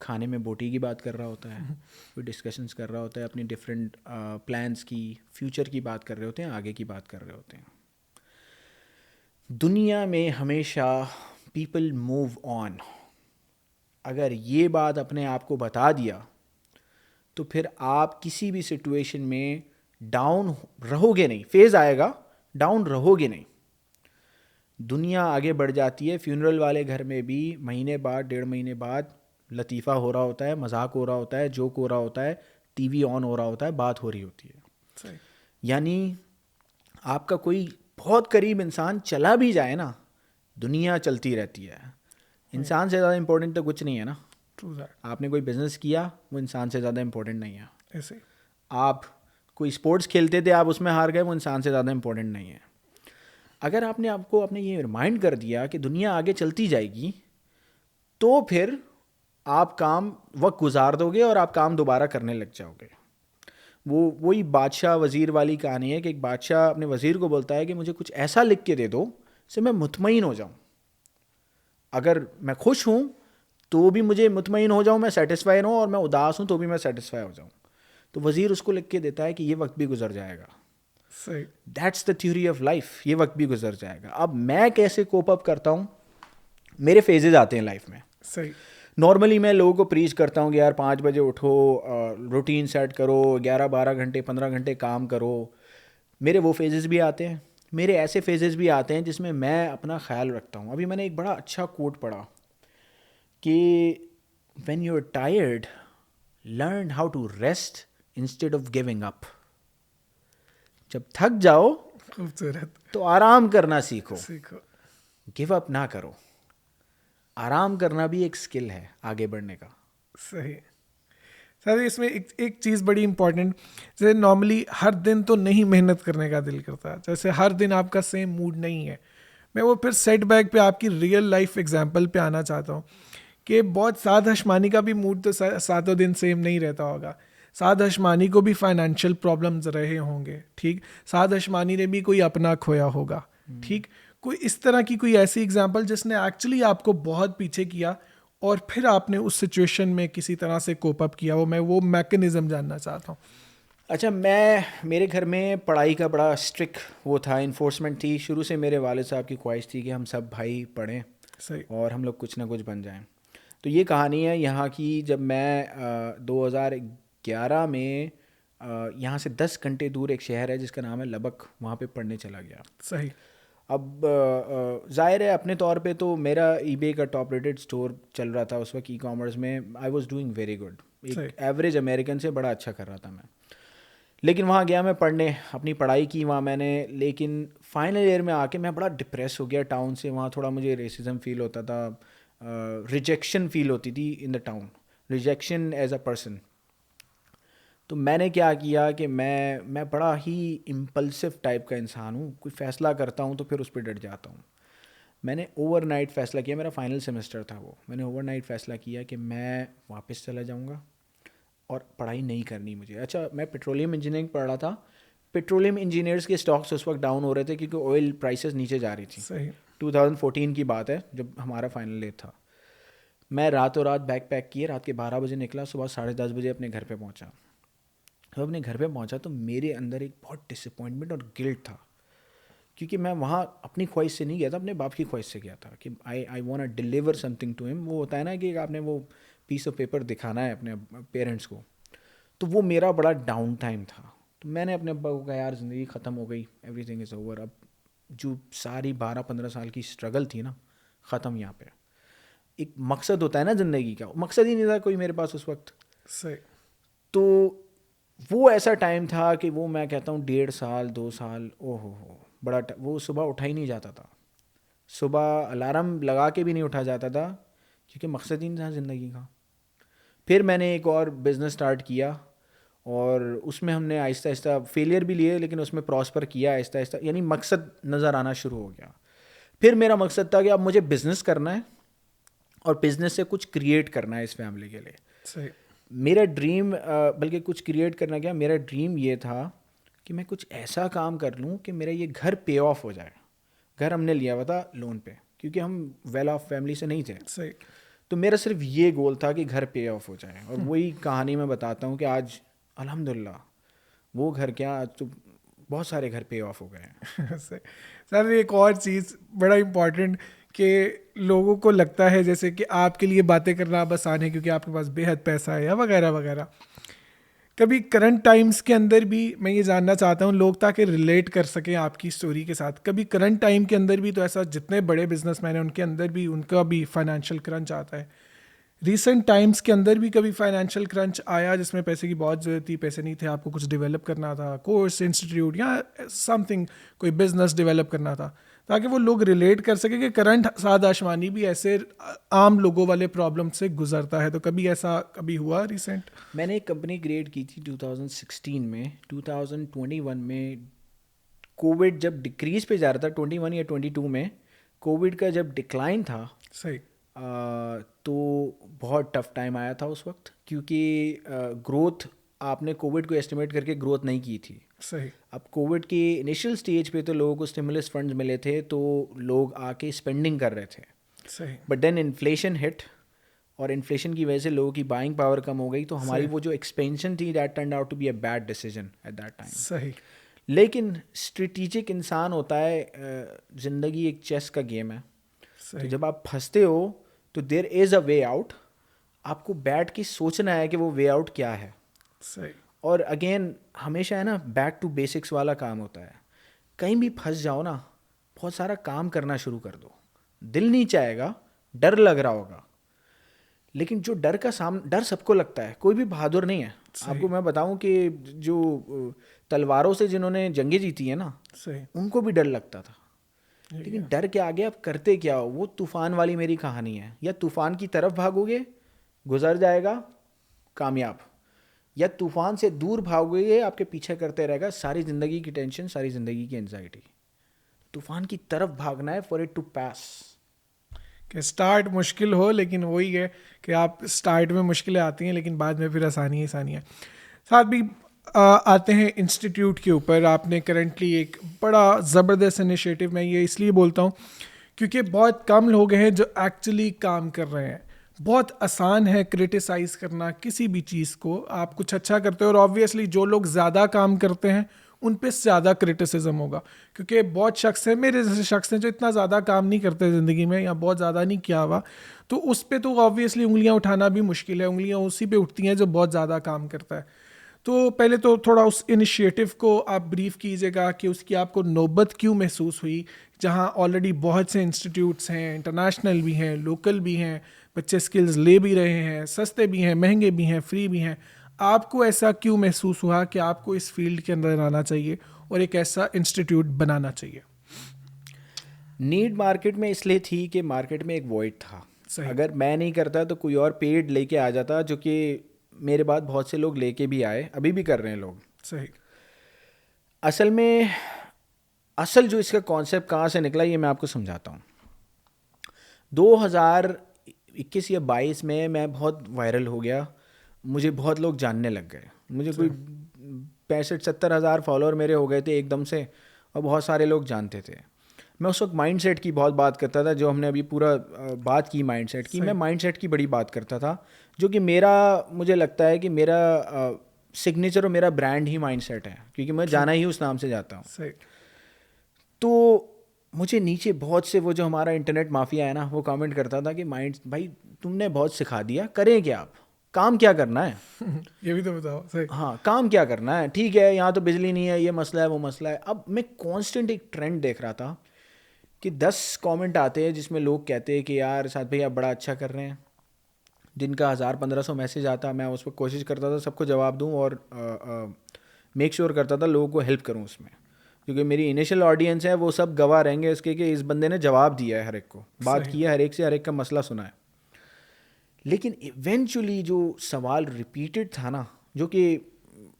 खाने में बोटी की बात कर रहा होता है, कोई डिस्कशंस कर रहा होता है अपनी डिफरेंट प्लान्स की, फ्यूचर की बात कर रहे होते हैं, आगे की बात कर रहे होते हैं। दुनिया में हमेशा पीपल मूव ऑन। अगर ये बात अपने आप को बता दिया तो फिर आप किसी भी सिचुएशन में डाउन रहोगे नहीं। फेज़ आएगा, डाउन रहोगे नहीं। दुनिया आगे बढ़ जाती है। फ्यूनरल वाले घर में भी महीने बाद, 1.5 महीने बाद लतीफ़ा हो रहा होता है, मजाक हो रहा होता है, जोक हो रहा होता है, टीवी ऑन हो रहा होता है, बात हो रही होती है। सही। यानी आपका कोई बहुत करीब इंसान चला भी जाए ना, दुनिया चलती रहती है। इंसान से ज़्यादा इम्पोर्टेंट तो कुछ नहीं है ना। True that. आपने कोई बिजनेस किया, वो इंसान से ज़्यादा इम्पोर्टेंट नहीं है। ऐसे। आप कोई स्पोर्ट्स खेलते थे, आप उसमें हार गए, वो इंसान से ज़्यादा इम्पोर्टेंट नहीं है। अगर आपने आपको अपने ये रिमाइंड कर दिया कि दुनिया आगे चलती जाएगी, तो फिर आप काम वक्त गुजार दोगे और आप काम दोबारा करने लग जाओगे। वही बादशाह वज़ीर वाली कहानी है कि एक बादशाह अपने वज़ीर को बोलता है कि मुझे कुछ ऐसा लिख के दे दो जिससे मैं मुतमईन हो जाऊँ। अगर मैं खुश हूँ तो भी मुझे मुतमईन हो जाऊँ, मैं सेटिस्फाई हूँ, और मैं उदास हूँ तो भी मैं सेटिस्फाई हो जाऊँ। तो वज़ीर उसको लिख के देता है कि ये वक्त भी गुजर जाएगा। सही। That's the theory of life, ये वक्त भी गुजर जाएगा। अब मैं कैसे कोप अप करता हूँ, मेरे फेजेस आते हैं लाइफ में। सही। नॉर्मली मैं लोगों को प्रीच करता हूँ कि यार 5 बजे उठो, रूटीन सेट करो, 11-12 घंटे 15 घंटे काम करो। मेरे वो फेजेस भी आते हैं, मेरे ऐसे फेजेस भी आते हैं जिसमें मैं अपना ख्याल रखता हूँ। अभी मैंने एक बड़ा अच्छा कोट पढ़ा कि when you are tired, learn how to rest instead of giving up. जब थक जाओ खूबसूरत। तो आराम करना सीखो, सीखो। गिव गिव अप ना करो। आराम करना भी एक स्किल है आगे बढ़ने का। सही। सर इसमें एक चीज़ बड़ी इंपॉर्टेंट, जैसे नॉर्मली हर दिन तो नहीं मेहनत करने का दिल करता, जैसे हर दिन आपका सेम मूड नहीं है। मैं वो फिर सेटबैक पे आपकी रियल लाइफ एग्जांपल पे आना चाहता हूँ कि बहुत साद हशमानी का भी मूड तो सातों दिन सेम नहीं रहता होगा। साद हशमानी को भी फाइनेंशियल प्रॉब्लम्स रहे होंगे, ठीक। साद हशमानी ने भी कोई अपना खोया होगा, ठीक। कोई इस तरह की कोई ऐसी एग्जांपल जिसने एक्चुअली आपको बहुत पीछे किया और फिर आपने उस सिचुएशन में किसी तरह से कोप अप किया, मैं वो मैकेनिज्म जानना चाहता हूँ। अच्छा, मेरे घर में पढ़ाई का बड़ा स्ट्रिक्ट वो था, इन्फोर्समेंट थी। शुरू से मेरे वालिद साहब की ख्वाहिश थी कि हम सब भाई पढ़ें सही। और हम लोग कुछ ना कुछ बन जाएं। तो ये कहानी है यहाँ की। जब मैं 2011 में यहाँ से 10 घंटे दूर एक शहर है जिसका नाम है लबक, वहाँ पे पढ़ने चला गया। सही। अब ज़ाहिर है अपने तौर पे तो मेरा ईबे का टॉप रेटेड स्टोर चल रहा था उस वक्त ई कॉमर्स में। I was doing very good, एक एवरेज अमेरिकन से बड़ा अच्छा कर रहा था मैं। लेकिन वहाँ गया मैं पढ़ने, अपनी पढ़ाई की वहाँ मैंने, लेकिन फाइनल ईयर में आके मैं बड़ा डिप्रेस हो गया टाउन से। वहाँ थोड़ा मुझे रेसिज्म फील होता था, रिजेक्शन फील होती थी in the town, rejection as a person. तो मैंने क्या किया कि मैं बड़ा ही इम्पल्सिव टाइप का इंसान हूँ। कोई फ़ैसला करता हूँ तो फिर उस पर डट जाता हूँ। मैंने ओवरनाइट फ़ैसला किया, मेरा फाइनल सेमेस्टर था वो, मैंने ओवरनाइट फ़ैसला किया कि मैं वापस चला जाऊँगा और पढ़ाई नहीं करनी मुझे। अच्छा, मैं पेट्रोलियम इंजीनियरिंग पढ़ रहा था। पेट्रोलियम इंजीनियर्स के स्टॉक्स उस वक्त डाउन हो रहे थे क्योंकि ऑयल प्राइसेस नीचे जा रही थी। सही। 2014 की बात है जब हमारा फाइनल ईयर था। मैं रातों रात बैग पैक किए, रात के 12 बजे निकला, सुबह 10:30 बजे अपने घर पे पहुंचा। जब अपने घर पे पहुंचा तो मेरे अंदर एक बहुत डिसअपॉइंटमेंट और गिल्ट था, क्योंकि मैं वहाँ अपनी ख्वाहिश से नहीं गया था, अपने बाप की ख्वाहिश से गया था कि I want to deliver something to him. वो होता है ना कि आपने वो पीस ऑफ पेपर दिखाना है अपने पेरेंट्स को। तो वो मेरा बड़ा डाउन टाइम था। तो मैंने अपने अब्बा को कहा, यार ज़िंदगी ख़त्म हो गई, एवरीथिंग इज़ ओवर। अब जो सारी 12-15 साल की स्ट्रगल थी ना, ख़त्म। यहाँ पे एक मकसद होता है ना ज़िंदगी का, मकसद ही नहीं था कोई मेरे पास उस वक्त। सही। तो वो ऐसा टाइम था कि वो मैं कहता हूँ 1.5 साल 2 साल, ओहो हो बड़ा वो सुबह उठा ही नहीं जाता था, सुबह अलार्म लगा के भी नहीं उठा जाता था, क्योंकि मकसद ही नहीं था ज़िंदगी का। फिर मैंने एक और बिज़नेस स्टार्ट किया और उसमें हमने आहिस्ता आहिस्ता फेलियर भी लिए, लेकिन उसमें प्रॉस्पर किया आहिस्ता आहिस्ता, यानी मकसद नज़र आना शुरू हो गया। फिर मेरा मकसद था कि अब मुझे बिज़नेस करना है और बिजनेस से कुछ क्रिएट करना है इस फैमिली के लिए। सही। मेरा ड्रीम, बल्कि कुछ क्रिएट करना क्या, मेरा ड्रीम ये था कि मैं कुछ ऐसा काम कर लूँ कि मेरा ये घर पे ऑफ हो जाए। घर हमने लिया हुआ था लोन पे, क्योंकि हम वेल ऑफ फैमिली से नहीं थे। सही। तो मेरा सिर्फ ये गोल था कि घर पे ऑफ हो जाए। और वही कहानी मैं बताता हूँ कि आज अल्हम्दुलिल्लाह वो घर क्या, आज तो बहुत सारे घर पे ऑफ हो गए हैं। सर एक और चीज़ बड़ा इम्पॉर्टेंट कि लोगों को लगता है जैसे कि आपके लिए बातें करना अब आसान है क्योंकि आपके पास बेहद पैसा है या वगैरह वगैरह। कभी करंट टाइम्स के अंदर भी मैं ये जानना चाहता हूँ लोग ताकि रिलेट कर सकें आपकी स्टोरी के साथ, कभी करंट टाइम के अंदर भी तो ऐसा जितने बड़े बिजनेसमैन हैं उनके अंदर भी उनका भी फाइनेंशियल क्रंच आता है। रीसेंट टाइम्स के अंदर भी कभी फाइनेंशियल क्रंच आया जिसमें पैसे की बहुत ज़रूरत थी, पैसे नहीं थे, आपको कुछ डेवलप करना था, कोर्स इंस्टीट्यूट या समथिंग, कोई बिजनेस डेवलप करना था, ताकि वो लोग रिलेट कर सके कि करंट साद आशमानी भी ऐसे आम लोगों वाले प्रॉब्लम से गुजरता है। तो कभी ऐसा कभी हुआ रिसेंट? मैंने एक कंपनी क्रिएट की थी 2016 में। 2021 में कोविड जब डिक्रीज पे जा रहा था, 21 या 22 में कोविड का जब डिक्लाइन था, सही। तो बहुत टफ टाइम आया था उस वक्त, क्योंकि ग्रोथ आपने कोविड को एस्टिमेट करके ग्रोथ नहीं की थी। सही। अब कोविड की इनिशियल स्टेज पे तो लोगों को स्टिमुलस फंड्स मिले थे, तो लोग आके स्पेंडिंग कर रहे थे। सही। बट देन इन्फ्लेशन हिट, और इन्फ्लेशन की वजह से लोगों की बाइंग पावर कम हो गई, तो हमारी वो जो एक्सपेंशन थी that turned out to be a bad decision at that time. सही। लेकिन स्ट्रेटेजिक इंसान होता है, ज़िंदगी एक चेस का गेम है। तो सही। जब आप फंसते हो तो there is a way out. आपको बैठ के सोचना है कि वो वे आउट क्या है। सही। और अगेन हमेशा है ना, बैक टू बेसिक्स वाला काम होता है। कहीं भी फंस जाओ ना, बहुत सारा काम करना शुरू कर दो। दिल नहीं चाहेगा, डर लग रहा होगा, लेकिन जो डर सबको लगता है, कोई भी बहादुर नहीं है। आपको मैं बताऊं कि जो तलवारों से जिन्होंने जंगें जीती है ना, सही। उनको भी डर लगता था। लेकिन डर के आगे आप करते क्या हो, वो तूफान वाली मेरी कहानी है। या तूफान की तरफ भागोगे, गुजर जाएगा, कामयाब, या तूफान से दूर भागोगे, आपके पीछे करते रहेगा, सारी ज़िंदगी की टेंशन, सारी ज़िंदगी की एंजाइटी। तूफान की तरफ भागना है फॉर इट टू पास। कि स्टार्ट मुश्किल हो, लेकिन वही है कि आप स्टार्ट में मुश्किलें आती हैं लेकिन बाद में फिर आसानी आसानी है। साथ भी आते हैं इंस्टीट्यूट के ऊपर। आपने करंटली एक बड़ा ज़बरदस्त इनिशिएटिव, मैं ये इसलिए बोलता हूँ क्योंकि बहुत कम लोग हैं जो एक्चुअली काम कर रहे हैं। बहुत आसान है क्रिटिसाइज़ करना किसी भी चीज़ को, आप कुछ अच्छा करते हो और ऑब्वियसली जो लोग ज़्यादा काम करते हैं उन पे ज़्यादा क्रिटिसिज्म होगा, क्योंकि बहुत शख्स है, मेरे जैसे शख्स हैं जो इतना ज़्यादा काम नहीं करते ज़िंदगी में या बहुत ज़्यादा नहीं किया हुआ, तो उस पे तो ऑब्वियसली उंगलियां उठाना भी मुश्किल है। उंगलियां उसी पे उठती हैं जो बहुत ज़्यादा काम करता है। तो पहले तो थोड़ा उस इनिशिएटिव को आप ब्रीफ कीजिएगा कि उसकी आपको नौबत क्यों महसूस हुई, जहां ऑलरेडी बहुत से इंस्टीट्यूट्स हैं, इंटरनेशनल भी हैं, लोकल भी हैं, बच्चे स्किल्स ले भी रहे हैं, सस्ते भी हैं, महंगे भी हैं, फ्री भी हैं। आपको ऐसा क्यों महसूस हुआ कि आपको इस फील्ड के अंदर आना चाहिए और एक ऐसा इंस्टीट्यूट बनाना चाहिए? नीड मार्केट में इसलिए थी कि मार्केट में एक वॉइड था। सही। अगर मैं नहीं करता तो कोई और पेड लेके आ जाता, जो कि मेरे बाद बहुत से लोग लेके भी आए, अभी भी कर रहे हैं लोग। सही। असल में असल जो इसका कॉन्सेप्ट कहाँ से निकला ये मैं आपको समझाता हूँ। 2021 या 22 में मैं बहुत वायरल हो गया, मुझे बहुत लोग जानने लग गए। मुझे कोई 65-70 हज़ार फॉलोअर मेरे हो गए थे एकदम से, और बहुत सारे लोग जानते थे। मैं उस वक्त माइंडसेट की बहुत बात करता था, जो हमने अभी पूरा बात की माइंडसेट की। मैं माइंडसेट की बड़ी बात करता था, जो कि मेरा, मुझे लगता है कि मेरा सिग्नेचर और मेरा ब्रांड ही माइंडसेट है, क्योंकि मैं जाना ही उस नाम से जाता हूँ। सही। तो मुझे नीचे बहुत से वो जो हमारा इंटरनेट माफिया है ना, वो कमेंट करता था कि माइंड भाई तुमने बहुत सिखा दिया, करें क्या, आप काम क्या करना है ये भी तो बताओ। सही। हाँ, काम क्या करना है, ठीक है, यहाँ तो बिजली नहीं है, ये मसला है, वो मसला है। अब मैं कांस्टेंट एक ट्रेंड देख रहा था कि 10 कमेंट आते हैं जिसमें लोग कहते हैं कि यार साथ भाई आप बड़ा अच्छा कर रहे हैं। जिनका 1000-1500 मैसेज आता, मैं उस पर कोशिश करता था सबको जवाब दूं और मेक श्योर करता था लोगों को हेल्प करूं उसमें, क्योंकि मेरी इनिशियल ऑडियंस है, वो सब गवाह रहेंगे इसके कि इस बंदे ने जवाब दिया है, हर एक को बात की है, हर एक से हर एक का मसला सुना है। लेकिन इवेंचुअली जो सवाल रिपीटेड था ना, जो कि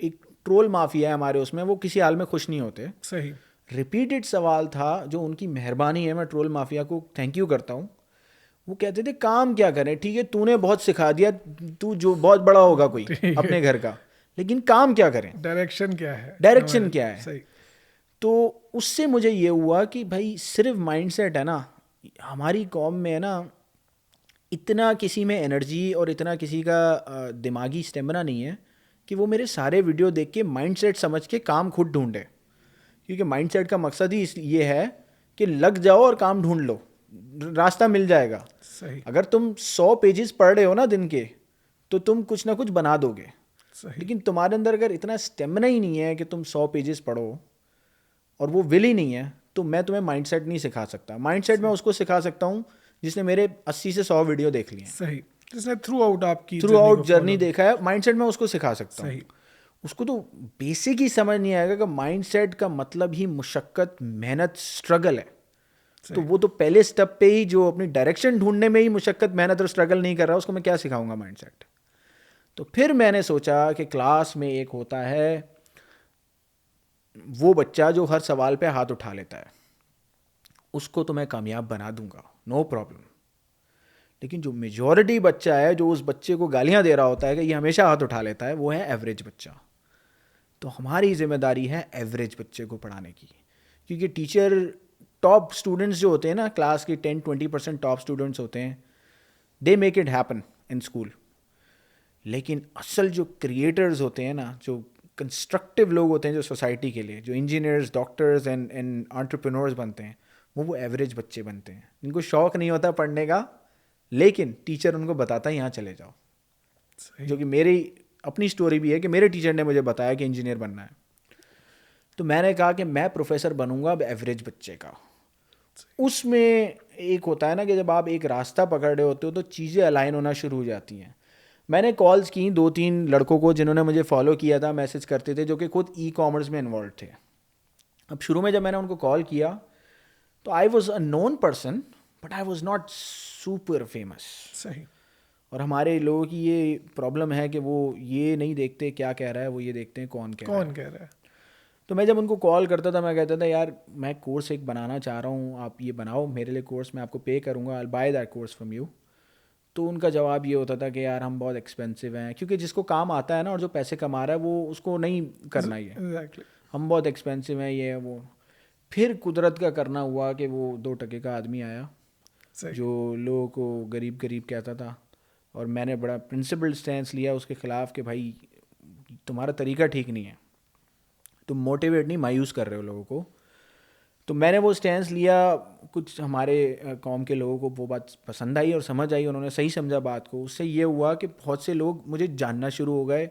एक ट्रोल माफिया है हमारे उसमें, वो किसी हाल में खुश नहीं होते। सही। रिपीटेड सवाल था, जो उनकी मेहरबानी है, मैं ट्रोल माफिया को थैंक यू करता हूँ। वो कहते थे काम क्या करें, ठीक है तूने बहुत सिखा दिया, तू जो बहुत बड़ा होगा कोई अपने घर का, लेकिन काम क्या करें, डायरेक्शन क्या है, डायरेक्शन क्या है। सही। तो उससे मुझे ये हुआ कि भाई सिर्फ माइंडसेट है ना, हमारी कौम में है ना, इतना किसी में एनर्जी और इतना किसी का दिमागी स्टेमिना नहीं है कि वो मेरे सारे वीडियो देख के माइंडसेट समझ के काम खुद ढूंढे। क्योंकि माइंडसेट का मकसद ही ये है कि लग जाओ और काम ढूंढ लो, रास्ता मिल जाएगा। सही अगर तुम 100 पेजेस पढ़ रहे हो ना दिन के, तो तुम कुछ ना कुछ बना दोगे। सही। लेकिन तुम्हारे अंदर अगर इतना स्टेमिना ही नहीं है कि तुम 100 पेजेस पढ़ो, और वो विल ही नहीं है, तो मैं तुम्हें माइंडसेट नहीं सिखा सकता। माइंडसेट मैं उसको सिखा सकता हूँ जिसने मेरे 80 से 100 वीडियो देख लिए हैं, सही, जिसने थ्रू आउट आपकी थ्रू आउट जर्नी देखा है। माइंडसेट मैं उसको सिखा सकता हूँ। सही। उसको तो बेसिक ही समझ नहीं आएगा कि माइंडसेट का मतलब ही मुशक्कत, मेहनत, स्ट्रगल है। तो वो तो पहले स्टेप पे ही जो अपनी डायरेक्शन ढूंढने में ही मुशक्कत, मेहनत और स्ट्रगल नहीं कर रहा, उसको मैं क्या सिखाऊंगा माइंडसेट। तो फिर मैंने सोचा कि क्लास में एक होता है वो बच्चा जो हर सवाल पे हाथ उठा लेता है, उसको तो मैं कामयाब बना दूंगा, नो प्रॉब्लम। लेकिन जो मेजॉरिटी बच्चा है जो उस बच्चे को गालियां दे रहा होता है कि ये हमेशा हाथ उठा लेता है, वो है एवरेज बच्चा। तो हमारी जिम्मेदारी है एवरेज बच्चे को पढ़ाने की। क्योंकि टीचर, टॉप स्टूडेंट्स जो होते हैं ना, क्लास के 10-20% टॉप स्टूडेंट्स होते हैं, they make it happen in school. लेकिन असल जो क्रिएटर्स होते हैं ना, जो कंस्ट्रक्टिव लोग होते हैं जो सोसाइटी के लिए, जो इंजीनियर्स, डॉक्टर्स एंड एंटरप्रेन्योर्स बनते हैं, वो एवरेज बच्चे बनते हैं जिनको शौक नहीं होता पढ़ने का, लेकिन टीचर उनको बताता है यहाँ चले जाओ। जो कि मेरी अपनी स्टोरी भी है कि मेरे टीचर ने मुझे बताया कि इंजीनियर बनना है, तो मैंने कहा कि मैं प्रोफेसर बनूंगा अब एवरेज बच्चे का। उसमें एक होता है ना कि जब आप एक रास्ता पकड़ रहे होते हो तो चीज़ें अलाइन होना शुरू हो जाती हैं। मैंने कॉल्स की 2-3 लड़कों को जिन्होंने मुझे फॉलो किया था, मैसेज करते थे, जो कि खुद ई कॉमर्स में इन्वॉल्व थे। अब शुरू में जब मैंने उनको कॉल किया तो आई was a known person, but I was not super famous. सही। और हमारे लोगों की ये प्रॉब्लम है कि वो ये नहीं देखते क्या कह रहा है, वो ये देखते हैं कौन कह रहा है। तो मैं जब उनको कॉल करता था, मैं कहता था यार मैं कोर्स एक बनाना चाह रहा हूँ, आप ये बनाओ मेरे लिए कोर्स, मैं आपको पे करूँगा, I buy that course from you. तो उनका जवाब ये होता था कि यार हम बहुत एक्सपेंसिव हैं, क्योंकि जिसको काम आता है ना और जो पैसे कमा रहा है वो उसको नहीं करना ही है। Exactly. हम बहुत एक्सपेंसिव हैं, ये है वो। फिर कुदरत का करना हुआ कि वो 2 टके का आदमी आया जो लोगों को गरीब गरीब कहता था, और मैंने बड़ा प्रिंसिपल स्टैंस लिया उसके ख़िलाफ़ कि भाई तुम्हारा तरीका ठीक नहीं है, तुम मोटिवेट नहीं, मायूस कर रहे हो लोगों को। तो मैंने वो स्टैंस लिया, कुछ हमारे कौम के लोगों को वो बात पसंद आई और समझ आई, उन्होंने सही समझा बात को। उससे ये हुआ कि बहुत से लोग मुझे जानना शुरू हो गए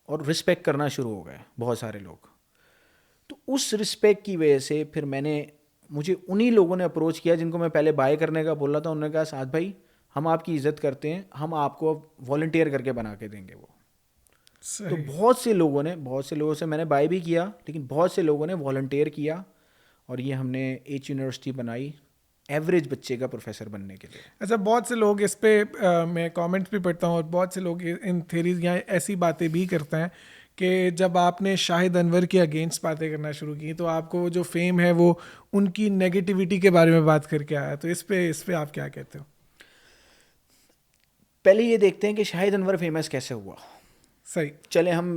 और रिस्पेक्ट करना शुरू हो गए, बहुत सारे लोग। तो उस रिस्पेक्ट की वजह से फिर मुझे उन्हीं लोगों ने अप्रोच किया जिनको मैं पहले बाय करने का बोल रहा था। उन्होंने कहा साथ भाई हम आपकी इज़्ज़त करते हैं, हम आपको वॉलंटियर करके बना के देंगे वो। तो बहुत से लोगों से मैंने बाय भी किया, लेकिन बहुत से लोगों ने वॉलंटियर किया, और ये हमने एच यूनिवर्सिटी बनाई एवरेज बच्चे का प्रोफेसर बनने के लिए। अच्छा, बहुत से लोग इस पे मैं कमेंट्स भी पढ़ता हूँ और बहुत से लोग इन थेरीज यहाँ ऐसी बातें भी करते हैं कि जब आपने शाहिद अनवर के अगेंस्ट बातें करना शुरू की तो आपको जो फेम है वो उनकी नेगेटिविटी के बारे में बात करके आया। तो इस पे आप क्या कहते हो? पहले ये देखते हैं कि शाहिद अनवर फेमस कैसे हुआ। सही। चले हम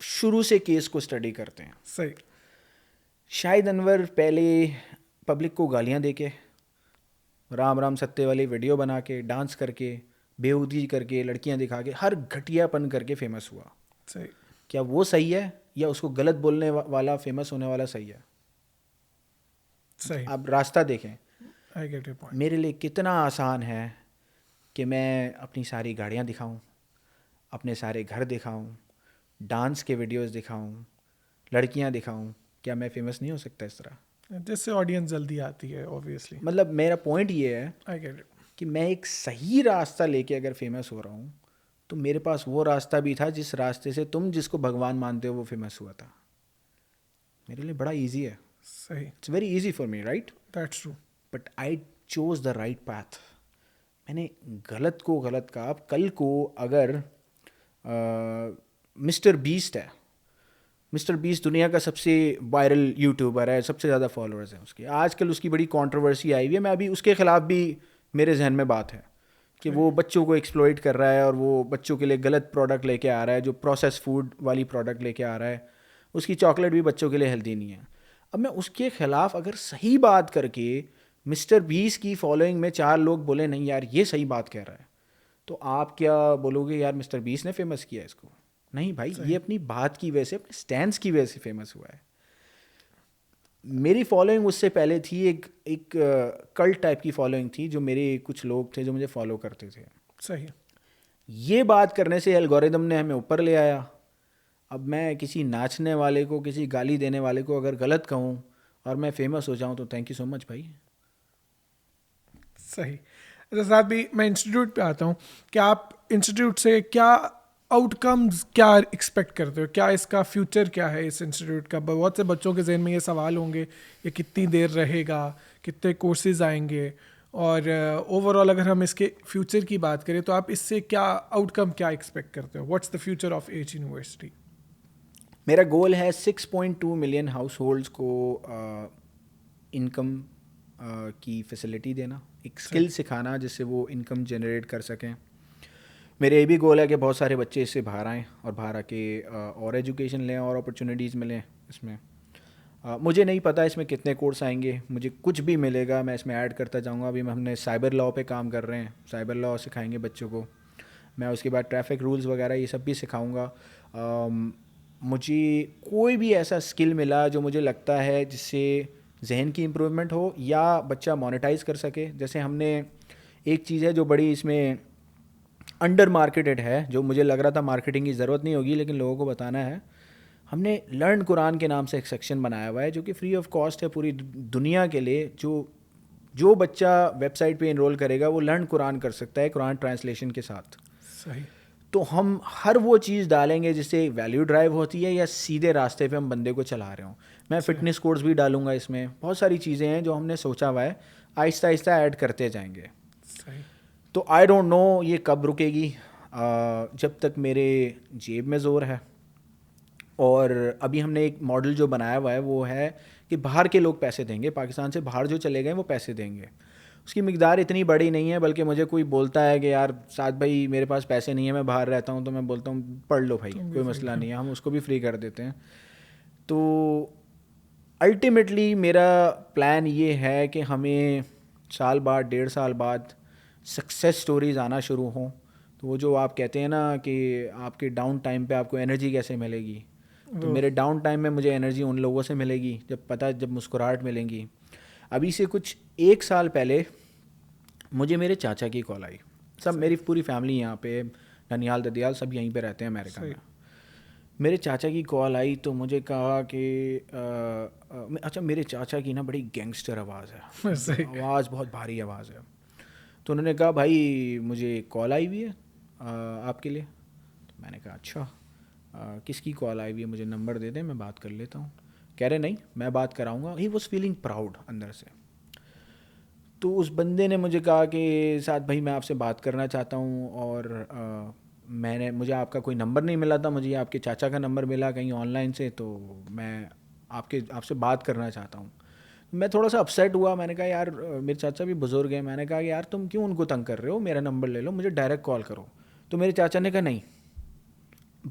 शुरू से केस को स्टडी करते हैं। सही। शाहिद अनवर पहले पब्लिक को गालियां देके, राम राम सत्ते वाली वीडियो बना के, डांस करके, बेहूदी करके, लड़कियां दिखा के, हर घटियापन करके फेमस हुआ। सही। क्या वो सही है या उसको गलत बोलने वाला फेमस होने वाला सही है? सही। आप रास्ता देखें। I get your point. मेरे लिए कितना आसान है कि मैं अपनी सारी गाड़ियाँ दिखाऊं, अपने सारे घर दिखाऊं, डांस के वीडियोस दिखाऊं, लड़कियां दिखाऊं। क्या मैं फेमस नहीं हो सकता इस तरह? जिससे ऑडियंस जल्दी आती है ऑब्वियसली। मतलब मेरा पॉइंट ये है आई गेट इट कि मैं एक सही रास्ता लेके अगर फेमस हो रहा हूँ, तो मेरे पास वो रास्ता भी था जिस रास्ते से तुम जिसको भगवान मानते हो वो फेमस हुआ था। मेरे लिए बड़ा ईजी है। सही। It's very easy for me, right? That's true. But I chose the right path. मैंने गलत को गलत कहा। अब कल को अगर मिस्टर बीस्ट है, मिस्टर बीस्ट दुनिया का सबसे वायरल यूट्यूबर है, सबसे ज़्यादा फॉलोअर्स हैं उसके, आजकल उसकी बड़ी कंट्रोवर्सी आई हुई है, मैं अभी उसके ख़िलाफ़ भी मेरे जहन में बात है कि वो बच्चों को एक्सप्लॉइट कर रहा है और वो बच्चों के लिए गलत प्रोडक्ट लेके आ रहा है, जो प्रोसेस फूड वाली प्रोडक्ट लेके आ रहा है, उसकी चॉकलेट भी बच्चों के लिए हेल्दी नहीं है। अब मैं उसके खिलाफ अगर सही बात करके मिस्टर बीस की फॉलोइंग में 4 लोग बोले नहीं यार ये सही बात कह रहा है, तो आप क्या बोलोगे यार मिस्टर बीस ने फेमस किया इसको? नहीं भाई, ये अपनी बात की वजह से, अपने स्टैंड्स की वजह से फेमस हुआ है। मेरी फॉलोइंग उससे पहले थी, एक कल्ट टाइप की फॉलोइंग थी, जो मेरे कुछ लोग थे जो मुझे फॉलो करते थे। सही। ये बात करने से एल्गोरिदम ने हमें ऊपर ले आया। अब मैं किसी नाचने वाले को, किसी गाली देने वाले को अगर गलत कहूँ और मैं फेमस हो जाऊँ तो थैंक यू सो मच भाई। सही। अच्छा साथ भी मैं इंस्टीट्यूट पे आता हूँ कि आप इंस्टीट्यूट से क्या आउटकम्स क्या एक्सपेक्ट करते हो, क्या इसका फ्यूचर क्या है इस इंस्टीट्यूट का? बहुत से बच्चों के जहन में ये सवाल होंगे, ये कितनी देर रहेगा, कितने कोर्सेज आएंगे, और ओवरऑल अगर हम इसके फ्यूचर की बात करें तो आप इससे क्या आउटकम क्या एक्सपेक्ट करते हो? What's the future of Edge University? मेरा गोल है 6.2 मिलियन हाउस होल्ड्स को इनकम की फैसिलिटी देना, एक स्किल सिखाना जिससे वो इनकम जनरेट कर सकें। मेरा ये भी गोल है कि बहुत सारे बच्चे इससे बाहर आएँ और बाहर आके और एजुकेशन लें और अपॉर्चुनिटीज़ मिलें इसमें। मुझे नहीं पता इसमें कितने कोर्स आएंगे, मुझे कुछ भी मिलेगा मैं इसमें ऐड करता जाऊंगा। अभी हमने साइबर लॉ पे काम कर रहे हैं, साइबर लॉ सिखाएंगे बच्चों को। मैं उसके बाद ट्रैफिक रूल्स वगैरह ये सब भी सिखाऊंगा। मुझे कोई भी ऐसा स्किल मिला जो मुझे लगता है जिससे जहन की इम्प्रूवमेंट हो या बच्चा मोनेटाइज कर सके। जैसे हमने एक चीज़ है जो बड़ी इसमें अंडर मार्केटेड है, जो मुझे लग रहा था मार्केटिंग की ज़रूरत नहीं होगी लेकिन लोगों को बताना है। हमने लर्न कुरान के नाम से एक सेक्शन बनाया हुआ है जो कि फ्री ऑफ कॉस्ट है पूरी दुनिया के लिए। जो बच्चा वेबसाइट पे इनरोल करेगा वो लर्न कुरान कर सकता है कुरान ट्रांसलेशन के साथ। सही। तो हम हर वो चीज़ डालेंगे जिससे वैल्यू ड्राइव होती है या सीधे रास्ते पे हम बंदे को चला रहे हों। मैं फ़िटनेस कोर्स भी डालूंगा इसमें, बहुत सारी चीज़ें हैं जो हमने सोचा हुआ है, आहिस्ता आहिस्ता ऐड करते जाएंगे। सही। तो आई डोंट नो ये कब रुकेगी, जब तक मेरे जेब में ज़ोर है। और अभी हमने एक मॉडल जो बनाया हुआ है वो है कि बाहर के लोग पैसे देंगे, पाकिस्तान से बाहर जो चले गए वो पैसे देंगे। उसकी मिकदार इतनी बड़ी नहीं है, बल्कि मुझे कोई बोलता है कि यार साद भाई मेरे पास पैसे नहीं है, मैं बाहर रहता हूँ, तो मैं बोलता हूँ पढ़ लो भाई, कोई मसला नहीं है, हम उसको भी फ्री कर देते हैं। तो अल्टीमेटली मेरा प्लान ये है कि हमें साल बाद 1.5 साल बाद सक्सेस स्टोरीज़ आना शुरू हों। तो वो जो आप कहते हैं ना कि आपके डाउन टाइम पे आपको एनर्जी कैसे मिलेगी, तो मेरे डाउन टाइम में मुझे एनर्जी उन लोगों से मिलेगी जब मुस्कुराहट मिलेंगी। अभी से कुछ 1 साल पहले मुझे मेरे चाचा की कॉल आई। सब मेरी पूरी फैमिली यहाँ पे, ननिहाल ददियाल सब यहीं पे रहते हैं अमेरिका में। मेरे चाचा की कॉल आई तो मुझे कहा कि अच्छा मेरे चाचा की ना बड़ी गैंगस्टर आवाज़ है, आवाज़ बहुत भारी आवाज़ है। तो उन्होंने कहा भाई मुझे कॉल आई हुई है आपके लिए। तो मैंने कहा अच्छा किसकी कॉल आई हुई है, मुझे नंबर दे दें मैं बात कर लेता हूँ। कह रहे नहीं मैं बात कराऊँगा। ही वॉज फीलिंग प्राउड अंदर से। तो उस बंदे ने मुझे कहा कि साद भाई मैं आपसे बात करना चाहता हूँ और मुझे आपका कोई नंबर नहीं मिला था, मुझे आपके चाचा का नंबर मिला कहीं ऑनलाइन से, तो मैं आपसे बात करना चाहता हूँ। मैं थोड़ा सा अपसेट हुआ। मैंने कहा यार मेरे चाचा भी बुज़ुर्ग हैं, मैंने कहा यार तुम क्यों उनको तंग कर रहे हो, मेरा नंबर ले लो, मुझे डायरेक्ट कॉल करो। तो मेरे चाचा ने कहा नहीं,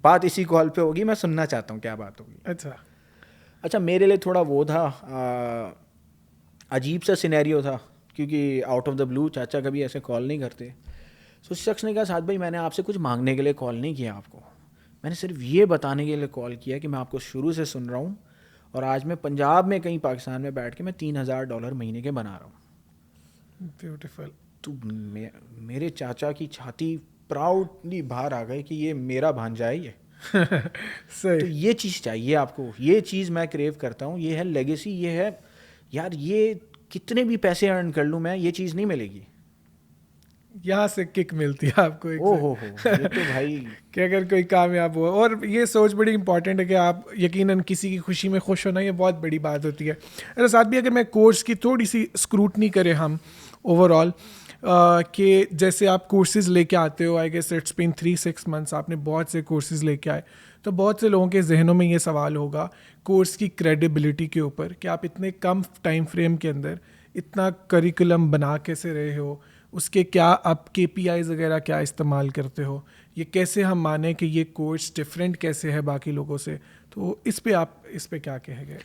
बात इसी कॉल पे होगी, मैं सुनना चाहता हूँ क्या बात होगी। अच्छा मेरे लिए थोड़ा वो था, अजीब सा सिनेरियो था, क्योंकि आउट ऑफ द ब्लू चाचा कभी ऐसे कॉल नहीं करते। तो उस शख्स ने कहा साद भाई मैंने आपसे कुछ मांगने के लिए कॉल नहीं किया आपको, मैंने सिर्फ ये बताने के लिए कॉल किया कि मैं आपको शुरू से सुन रहा हूँ और आज मैं पंजाब में कहीं पाकिस्तान में बैठ के मैं $3000 महीने के बना रहा हूँ। ब्यूटीफुल। तो मेरे चाचा की छाती प्राउडली बाहर आ गई कि ये मेरा भांजा है ये। सही। तो ये चीज़ चाहिए आपको, ये चीज़ मैं क्रेव करता हूँ, ये है लेगेसी, ये है यार, ये कितने भी पैसे अर्न कर लूँ मैं, ये चीज़ नहीं मिलेगी। यहाँ से किक मिलती है आपको एक हो ये तो भाई कि अगर कोई कामयाब हो। और ये सोच बड़ी इंपॉर्टेंट है कि आप यकीनन किसी की खुशी में खुश होना, ये बहुत बड़ी बात होती है। अरे साथ भी अगर मैं कोर्स की थोड़ी सी स्क्रूटनी करें हम ओवरऑल, कि जैसे आप कोर्सेज लेके आते हो, I guess it's been 3-6 months, आपने बहुत से कोर्सेज लेके आए, तो बहुत से लोगों के जहनों में ये सवाल होगा कोर्स की क्रेडिबिलिटी के ऊपर कि आप इतने कम टाइम फ्रेम के अंदर इतना करिकुलम बना कैसे रहे हो, उसके क्या आप KPIs वगैरह क्या इस्तेमाल करते हो, ये कैसे हम माने कि ये कोर्स डिफरेंट कैसे है बाकी लोगों से, तो इस पे क्या कहेंगे?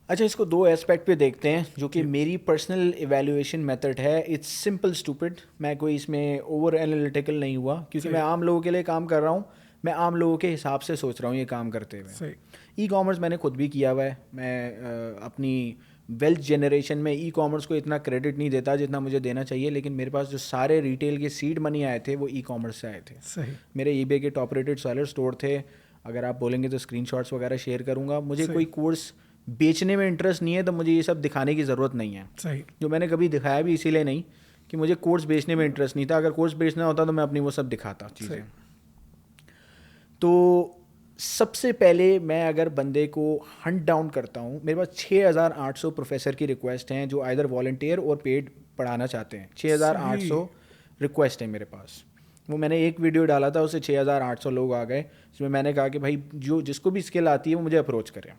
अच्छा, इसको दो एस्पेक्ट पे देखते हैं जो कि मेरी पर्सनल इवैल्यूएशन मेथड है. It's simple stupid. मैं कोई इसमें ओवर एनालिटिकल नहीं हुआ क्योंकि मैं आम लोगों के लिए काम कर रहा हूँ. मैं आम लोगों के हिसाब से सोच रहा हूँ ये काम करते हुए. सही. ई कॉमर्स मैंने खुद भी किया हुआ है. मैं अपनी वेल्थ जनरेशन में ई कॉमर्स को इतना क्रेडिट नहीं देता जितना मुझे देना चाहिए, लेकिन मेरे पास जो सारे रिटेल के सीड मनी आए थे वो ई कॉमर्स से आए थे. सही. मेरे ईबे के टॉप रेटेड सेलर स्टोर थे. अगर आप बोलेंगे तो स्क्रीनशॉट्स वगैरह शेयर करूँगा. मुझे कोई कोर्स बेचने में इंटरेस्ट नहीं है तो मुझे ये सब दिखाने की ज़रूरत नहीं है. सही. जो मैंने कभी दिखाया भी इसीलिए नहीं कि मुझे कोर्स बेचने में इंटरेस्ट नहीं था. अगर कोर्स बेचना होता तो मैं अपनी वो सब दिखाता चीज़ें. तो सबसे पहले मैं अगर बंदे को हंट डाउन करता हूँ, मेरे पास 6,800 प्रोफेसर की रिक्वेस्ट हैं जो आइदर वॉलंटियर और पेड पढ़ाना चाहते हैं. 6,800 रिक्वेस्ट है मेरे पास. वो मैंने एक वीडियो डाला था, उससे 6,800 लोग आ गए. जिसमें मैंने कहा कि भाई जो जिसको भी स्किल आती है वो मुझे अप्रोच करें.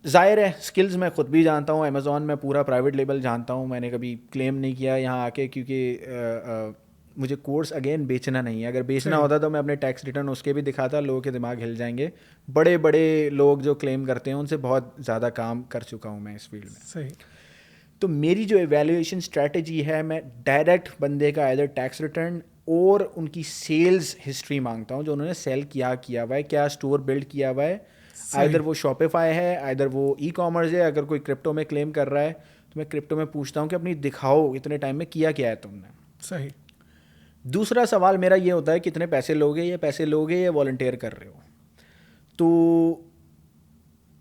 ज़ाहिर है स्किल्स मैं ख़ुद भी जानता हूँ. अमेज़ॉन में पूरा प्राइवेट लेबल जानता हूँ. मैंने कभी क्लेम नहीं किया यहाँ आके क्योंकि मुझे कोर्स अगेन बेचना नहीं है. अगर बेचना होता तो मैं अपने टैक्स रिटर्न उसके भी दिखाता. लोगों के दिमाग हिल जाएंगे. बड़े बड़े लोग जो क्लेम करते हैं उनसे बहुत ज़्यादा काम कर चुका हूँ मैं इस फील्ड में. सही. तो मेरी जो एवेल्यूएशन स्ट्रैटेजी है, मैं डायरेक्ट बंदे का आइदर टैक्स रिटर्न और उनकी सेल्स हिस्ट्री मांगता हूँ. जो उन्होंने सेल किया हुआ है, क्या स्टोर बिल्ड किया हुआ है. आइदर वो शॉपिफाई है, आइदर वो ई कॉमर्स है. अगर कोई क्रिप्टो में क्लेम कर रहा है तो मैं क्रिप्टो में पूछता हूँ कि अपनी दिखाओ इतने टाइम में किया क्या है तुमने. सही. दूसरा सवाल मेरा ये होता है कितने पैसे लोगे, या पैसे लोगे या वॉलंटियर कर रहे हो. तो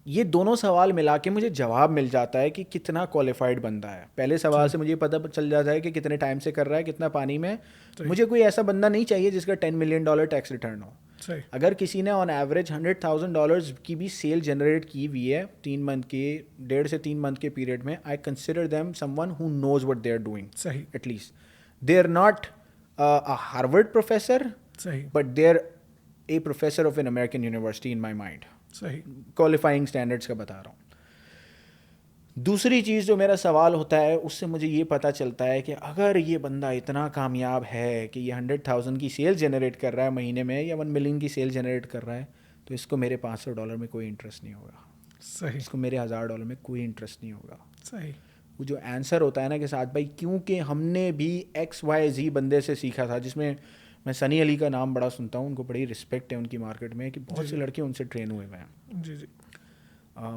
ये दोनों सवाल मिला के मुझे जवाब मिल जाता है कि कितना क्वालिफाइड बंदा है. पहले सवाल से मुझे पता चल जाता है कि कितने टाइम से कर रहा है, कितना पानी में. मुझे कोई ऐसा बंदा नहीं चाहिए जिसका $10 मिलियन टैक्स रिटर्न हो. सही. अगर किसी ने ऑन एवरेज $100,000 की भी सेल जनरेट की हुई है 3 मंथ के, 1.5 से 3 मंथ के पीरियड में, I consider them someone who knows what they are doing. सही. At least they are not a Harvard professor, सही. but they're a professor of an American university in my mind. सही. Qualifying standards का बता रहा हूँ. दूसरी चीज़ जो मेरा सवाल होता है उससे मुझे ये पता चलता है कि अगर ये बंदा इतना कामयाब है कि ये 100,000 की सेल जनरेट कर रहा है महीने में, या 1 मिलियन की सेल जनरेट कर रहा है, तो इसको मेरे $500 में कोई इंटरेस्ट नहीं होगा. सही. इसको मेरे $1,000 में कोई इंटरेस्ट नहीं होगा. सही. वो जो आंसर होता है ना कि साथ भाई, क्योंकि हमने भी XYZ बंदे से सीखा था, जिसमें मैं सनी अली का नाम बड़ा सुनता हूँ. उनको बड़ी रिस्पेक्ट है उनकी मार्केट में कि बहुत से लड़के उनसे ट्रेन हुए हुए हैं. जी जी.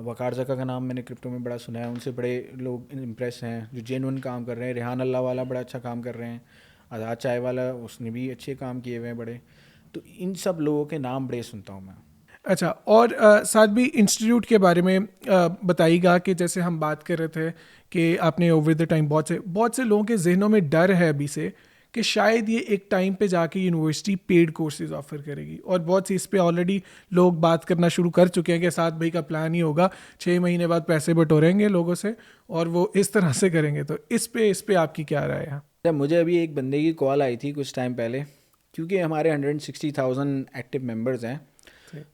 वकार ज़का का नाम मैंने क्रिप्टो में बड़ा सुना है. उनसे बड़े लोग इम्प्रेस हैं जो जेन्युइन काम कर रहे हैं. रेहान अल्लाह वाला बड़ा अच्छा काम कर रहे हैं. आज़ाद चाय वाला, उसने भी अच्छे काम किए हुए हैं बड़े. तो इन सब लोगों के नाम बड़े सुनता हूँ मैं. अच्छा, और साथ भी इंस्टीट्यूट के बारे में बताइएगा कि जैसे हम बात कर रहे थे कि आपने ओवर द टाइम बहुत से लोगों के जहनों में डर है अभी से कि शायद ये एक टाइम पे जाके यूनिवर्सिटी पेड कोर्सेज ऑफर करेगी, और बहुत सी इस पे ऑलरेडी लोग बात करना शुरू कर चुके हैं कि साथ भाई का प्लान ही होगा 6 महीने बाद पैसे बटोरेंगे लोगों से और वो इस तरह से करेंगे. तो इस पे आपकी क्या राय है? मुझे अभी एक बंदे की कॉल आई थी कुछ टाइम पहले, क्योंकि हमारे 160,000 एक्टिव मेंबर्स हैं.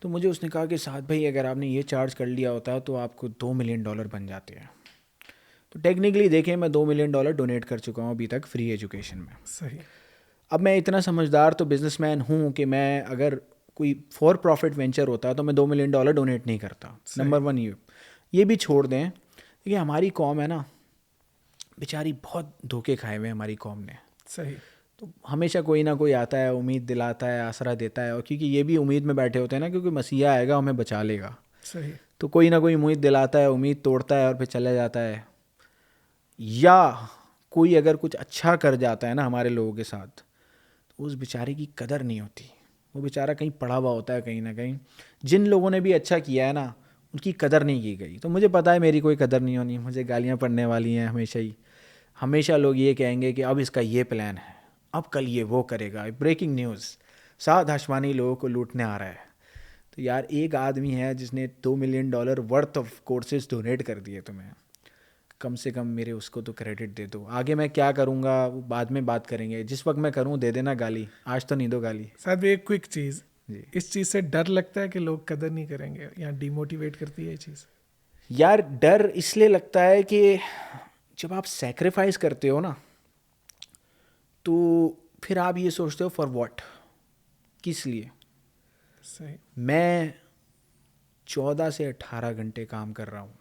तो मुझे उसने कहा कि साथ भाई अगर आपने ये चार्ज कर लिया होता तो आपको $2 मिलियन बन जाते हैं. तो टेक्निकली देखें मैं $2 मिलियन डोनेट कर चुका हूँ अभी तक फ्री एजुकेशन में. सही. अब मैं इतना समझदार तो बिजनेसमैन हूँ कि मैं अगर कोई फॉर प्रॉफिट वेंचर होता तो मैं $2 मिलियन डोनेट नहीं करता. नंबर 1 ये भी छोड़ दें कि हमारी कौम है ना बेचारी, बहुत धोखे खाए हुए हैं हमारी कौम ने. सही. तो हमेशा कोई ना कोई आता है, उम्मीद दिलाता है, आसरा देता है. और क्योंकि ये भी उम्मीद में बैठे होते हैं ना, क्योंकि मसीहा आएगा हमें बचा लेगा. सही. तो कोई ना कोई उम्मीद दिलाता है, उम्मीद तोड़ता है और फिर चला जाता है. या कोई अगर कुछ अच्छा कर जाता है ना हमारे लोगों के साथ, तो उस बेचारे की कदर नहीं होती. वो बेचारा कहीं पड़ा हुआ होता है कहीं ना कहीं. जिन लोगों ने भी अच्छा किया है ना उनकी कदर नहीं की गई. तो मुझे पता है मेरी कोई कदर नहीं होनी, मुझे गालियाँ पड़ने वाली हैं हमेशा ही. हमेशा लोग ये कहेंगे कि अब इसका ये प्लान है, अब कल ये वो करेगा. ब्रेकिंग न्यूज़, 7 आसमानी लोगों को लूटने आ रहा है. तो यार एक आदमी है जिसने $2 million worth of courses donate कर दिए तुम्हें. कम से कम मेरे उसको तो क्रेडिट दे दो. आगे मैं क्या करूँगा वो बाद में बात करेंगे. जिस वक्त मैं करूँ दे देना गाली, आज तो नहीं दो गाली. साथ भी एक क्विक चीज़, जी. इस चीज़ से डर लगता है कि लोग कदर नहीं करेंगे या डिमोटिवेट करती है ये चीज़? यार डर इसलिए लगता है कि जब आप सेक्रीफाइस करते हो ना, तो फिर आप ये सोचते हो फॉर व्हाट, किस लिए। सही। मैं 14 से 18 घंटे काम कर रहा हूँ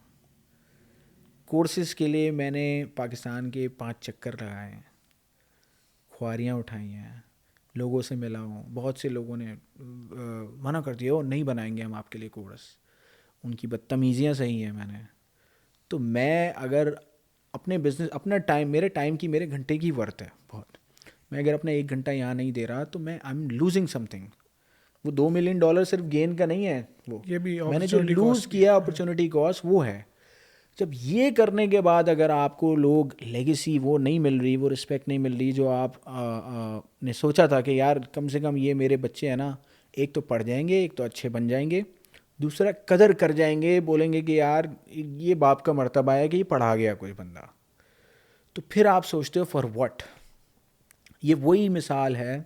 कोर्सेज के लिए। मैंने पाकिस्तान के 5 चक्कर लगाए हैं, ख्वारियाँ उठाई हैं, लोगों से मिला हूँ। बहुत से लोगों ने मना कर दिया, वो नहीं बनाएंगे हम आपके लिए कोर्स, उनकी बदतमीज़ियाँ सही हैं। मैंने तो मैं अगर अपने बिजनेस, अपना टाइम, मेरे टाइम की, मेरे घंटे की वर्थ है बहुत। मैं अगर अपना 1 घंटा यहाँ नहीं दे रहा तो मैं आई एम लूजिंग समथिंग। वो $2 मिलियन सिर्फ गेन का नहीं है, वो ये भी मैंने जो अपॉर्चुनिटी लूज़ कॉस्ट भी किया है। अपॉर्चुनिटी कॉस्ट वो है। जब ये करने के बाद अगर आपको लोग लेगेसी वो नहीं मिल रही, वो रिस्पेक्ट नहीं मिल रही जो आप ने सोचा था कि यार कम से कम ये मेरे बच्चे हैं ना, एक तो पढ़ जाएंगे, एक तो अच्छे बन जाएंगे, दूसरा कदर कर जाएंगे, बोलेंगे कि यार ये बाप का मर्तबा है कि ये पढ़ा गया कोई बंदा, तो फिर आप सोचते हो फॉर व्हाट। ये वही मिसाल है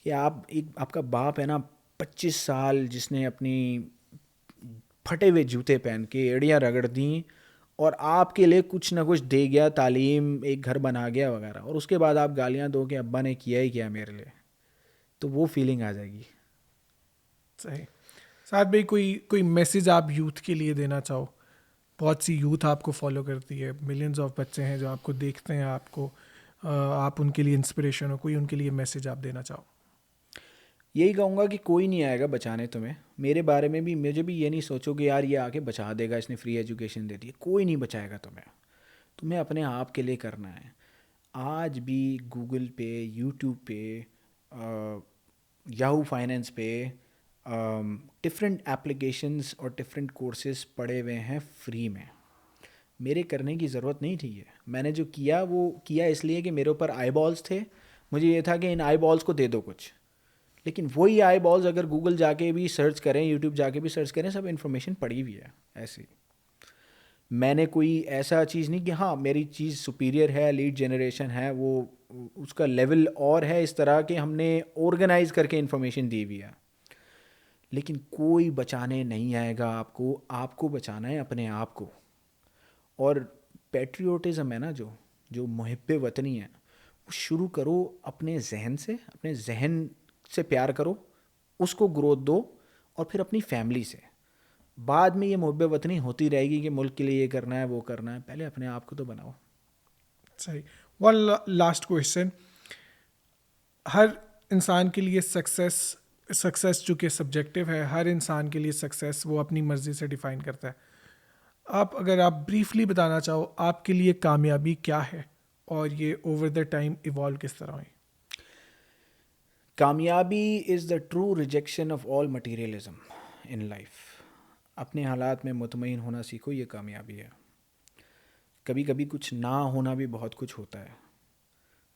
कि आप एक, आपका बाप है ना 25 साल, जिसने अपनी फटे हुए जूते पहन के एड़ियाँ रगड़ दी और आपके लिए कुछ ना कुछ दे गया, तालीम, एक घर बना गया वगैरह, और उसके बाद आप गालियाँ दो कि अब्बा ने किया ही किया मेरे लिए, तो वो फीलिंग आ जाएगी। सही। साथ में कोई कोई मैसेज आप यूथ के लिए देना चाहो? बहुत सी यूथ आपको फॉलो करती है, मिलियंस ऑफ बच्चे हैं जो आपको देखते हैं, आपको आप उनके लिए इंस्पिरेशन हो, कोई उनके लिए मैसेज आप देना चाहो? यही कहूँगा कि कोई नहीं आएगा बचाने तुम्हें। मेरे बारे में भी, मुझे भी ये नहीं सोचो कि यार ये आके बचा देगा, इसने फ्री एजुकेशन दे दी। कोई नहीं बचाएगा तुम्हें, तुम्हें अपने आप के लिए करना है। आज भी गूगल पे, यूट्यूब पे, याहू फाइनेंस पे डिफरेंट एप्लीकेशंस और डिफरेंट कोर्सेज पड़े हुए हैं फ्री में। मेरे करने की ज़रूरत नहीं थी ये। मैंने जो किया वो किया इसलिए कि मेरे ऊपर आई बॉल्स थे। मुझे ये था कि इन आई बॉल्स को दे दो कुछ। लेकिन वही आई बॉल्स अगर गूगल जाके भी सर्च करें, यूट्यूब जाके भी सर्च करें, सब इन्फॉर्मेशन पड़ी हुई है ऐसी। मैंने कोई ऐसा चीज़ नहीं कि हाँ मेरी चीज़ सुपीरियर है, लीड जनरेशन है, वो उसका लेवल और है, इस तरह के हमने ऑर्गेनाइज करके इन्फॉर्मेशन दी हुई है। लेकिन कोई बचाने नहीं आएगा आपको, आपको बचाना है अपने आप को। और पेट्रियोटिज़म है ना, जो जो मुहिब्बे वतनी है, वो शुरू करो अपने जहन से। अपने जहन से प्यार करो, उसको ग्रोथ दो, और फिर अपनी फैमिली से। बाद में ये मुहिब्बे वतनी होती रहेगी कि मुल्क के लिए ये करना है, वो करना है। पहले अपने आप को तो बनाओ। सही। One last question. हर इंसान के लिए सक्सेस सक्सेस चूँकि सब्जेक्टिव है, हर इंसान के लिए सक्सेस वो अपनी मर्ज़ी से डिफ़ाइन करता है। अगर आप ब्रीफली बताना चाहो आपके लिए कामयाबी क्या है और ये ओवर द टाइम इवॉल्व किस तरह हुई? कामयाबी is the true rejection of all materialism in life. अपने हालात में मुतमईन होना सीखो, ये कामयाबी है। कभी कभी कुछ ना होना भी बहुत कुछ होता है।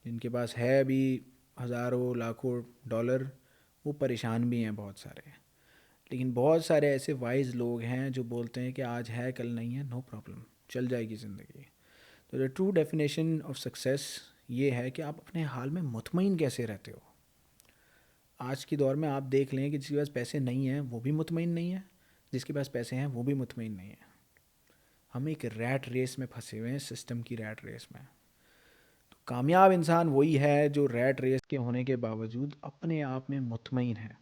जिनके पास है भी हज़ारों लाखों डॉलर, वो परेशान भी हैं बहुत सारे। लेकिन बहुत सारे ऐसे वाइज लोग हैं जो बोलते हैं कि आज है कल नहीं है, नो प्रॉब्लम, चल जाएगी ज़िंदगी। तो the true definition of success ये है कि आप अपने हाल में मुतमईन कैसे रहते हो। आज के दौर में आप देख लें कि जिसके पास पैसे नहीं हैं वो भी मुतमईन नहीं है, जिसके पास पैसे हैं वो भी मुतमईन नहीं है। हम एक रैट रेस में फंसे हुए हैं, सिस्टम की रैट रेस में। तो कामयाब इंसान वही है जो रैट रेस के होने के बावजूद अपने आप में मुतमईन है।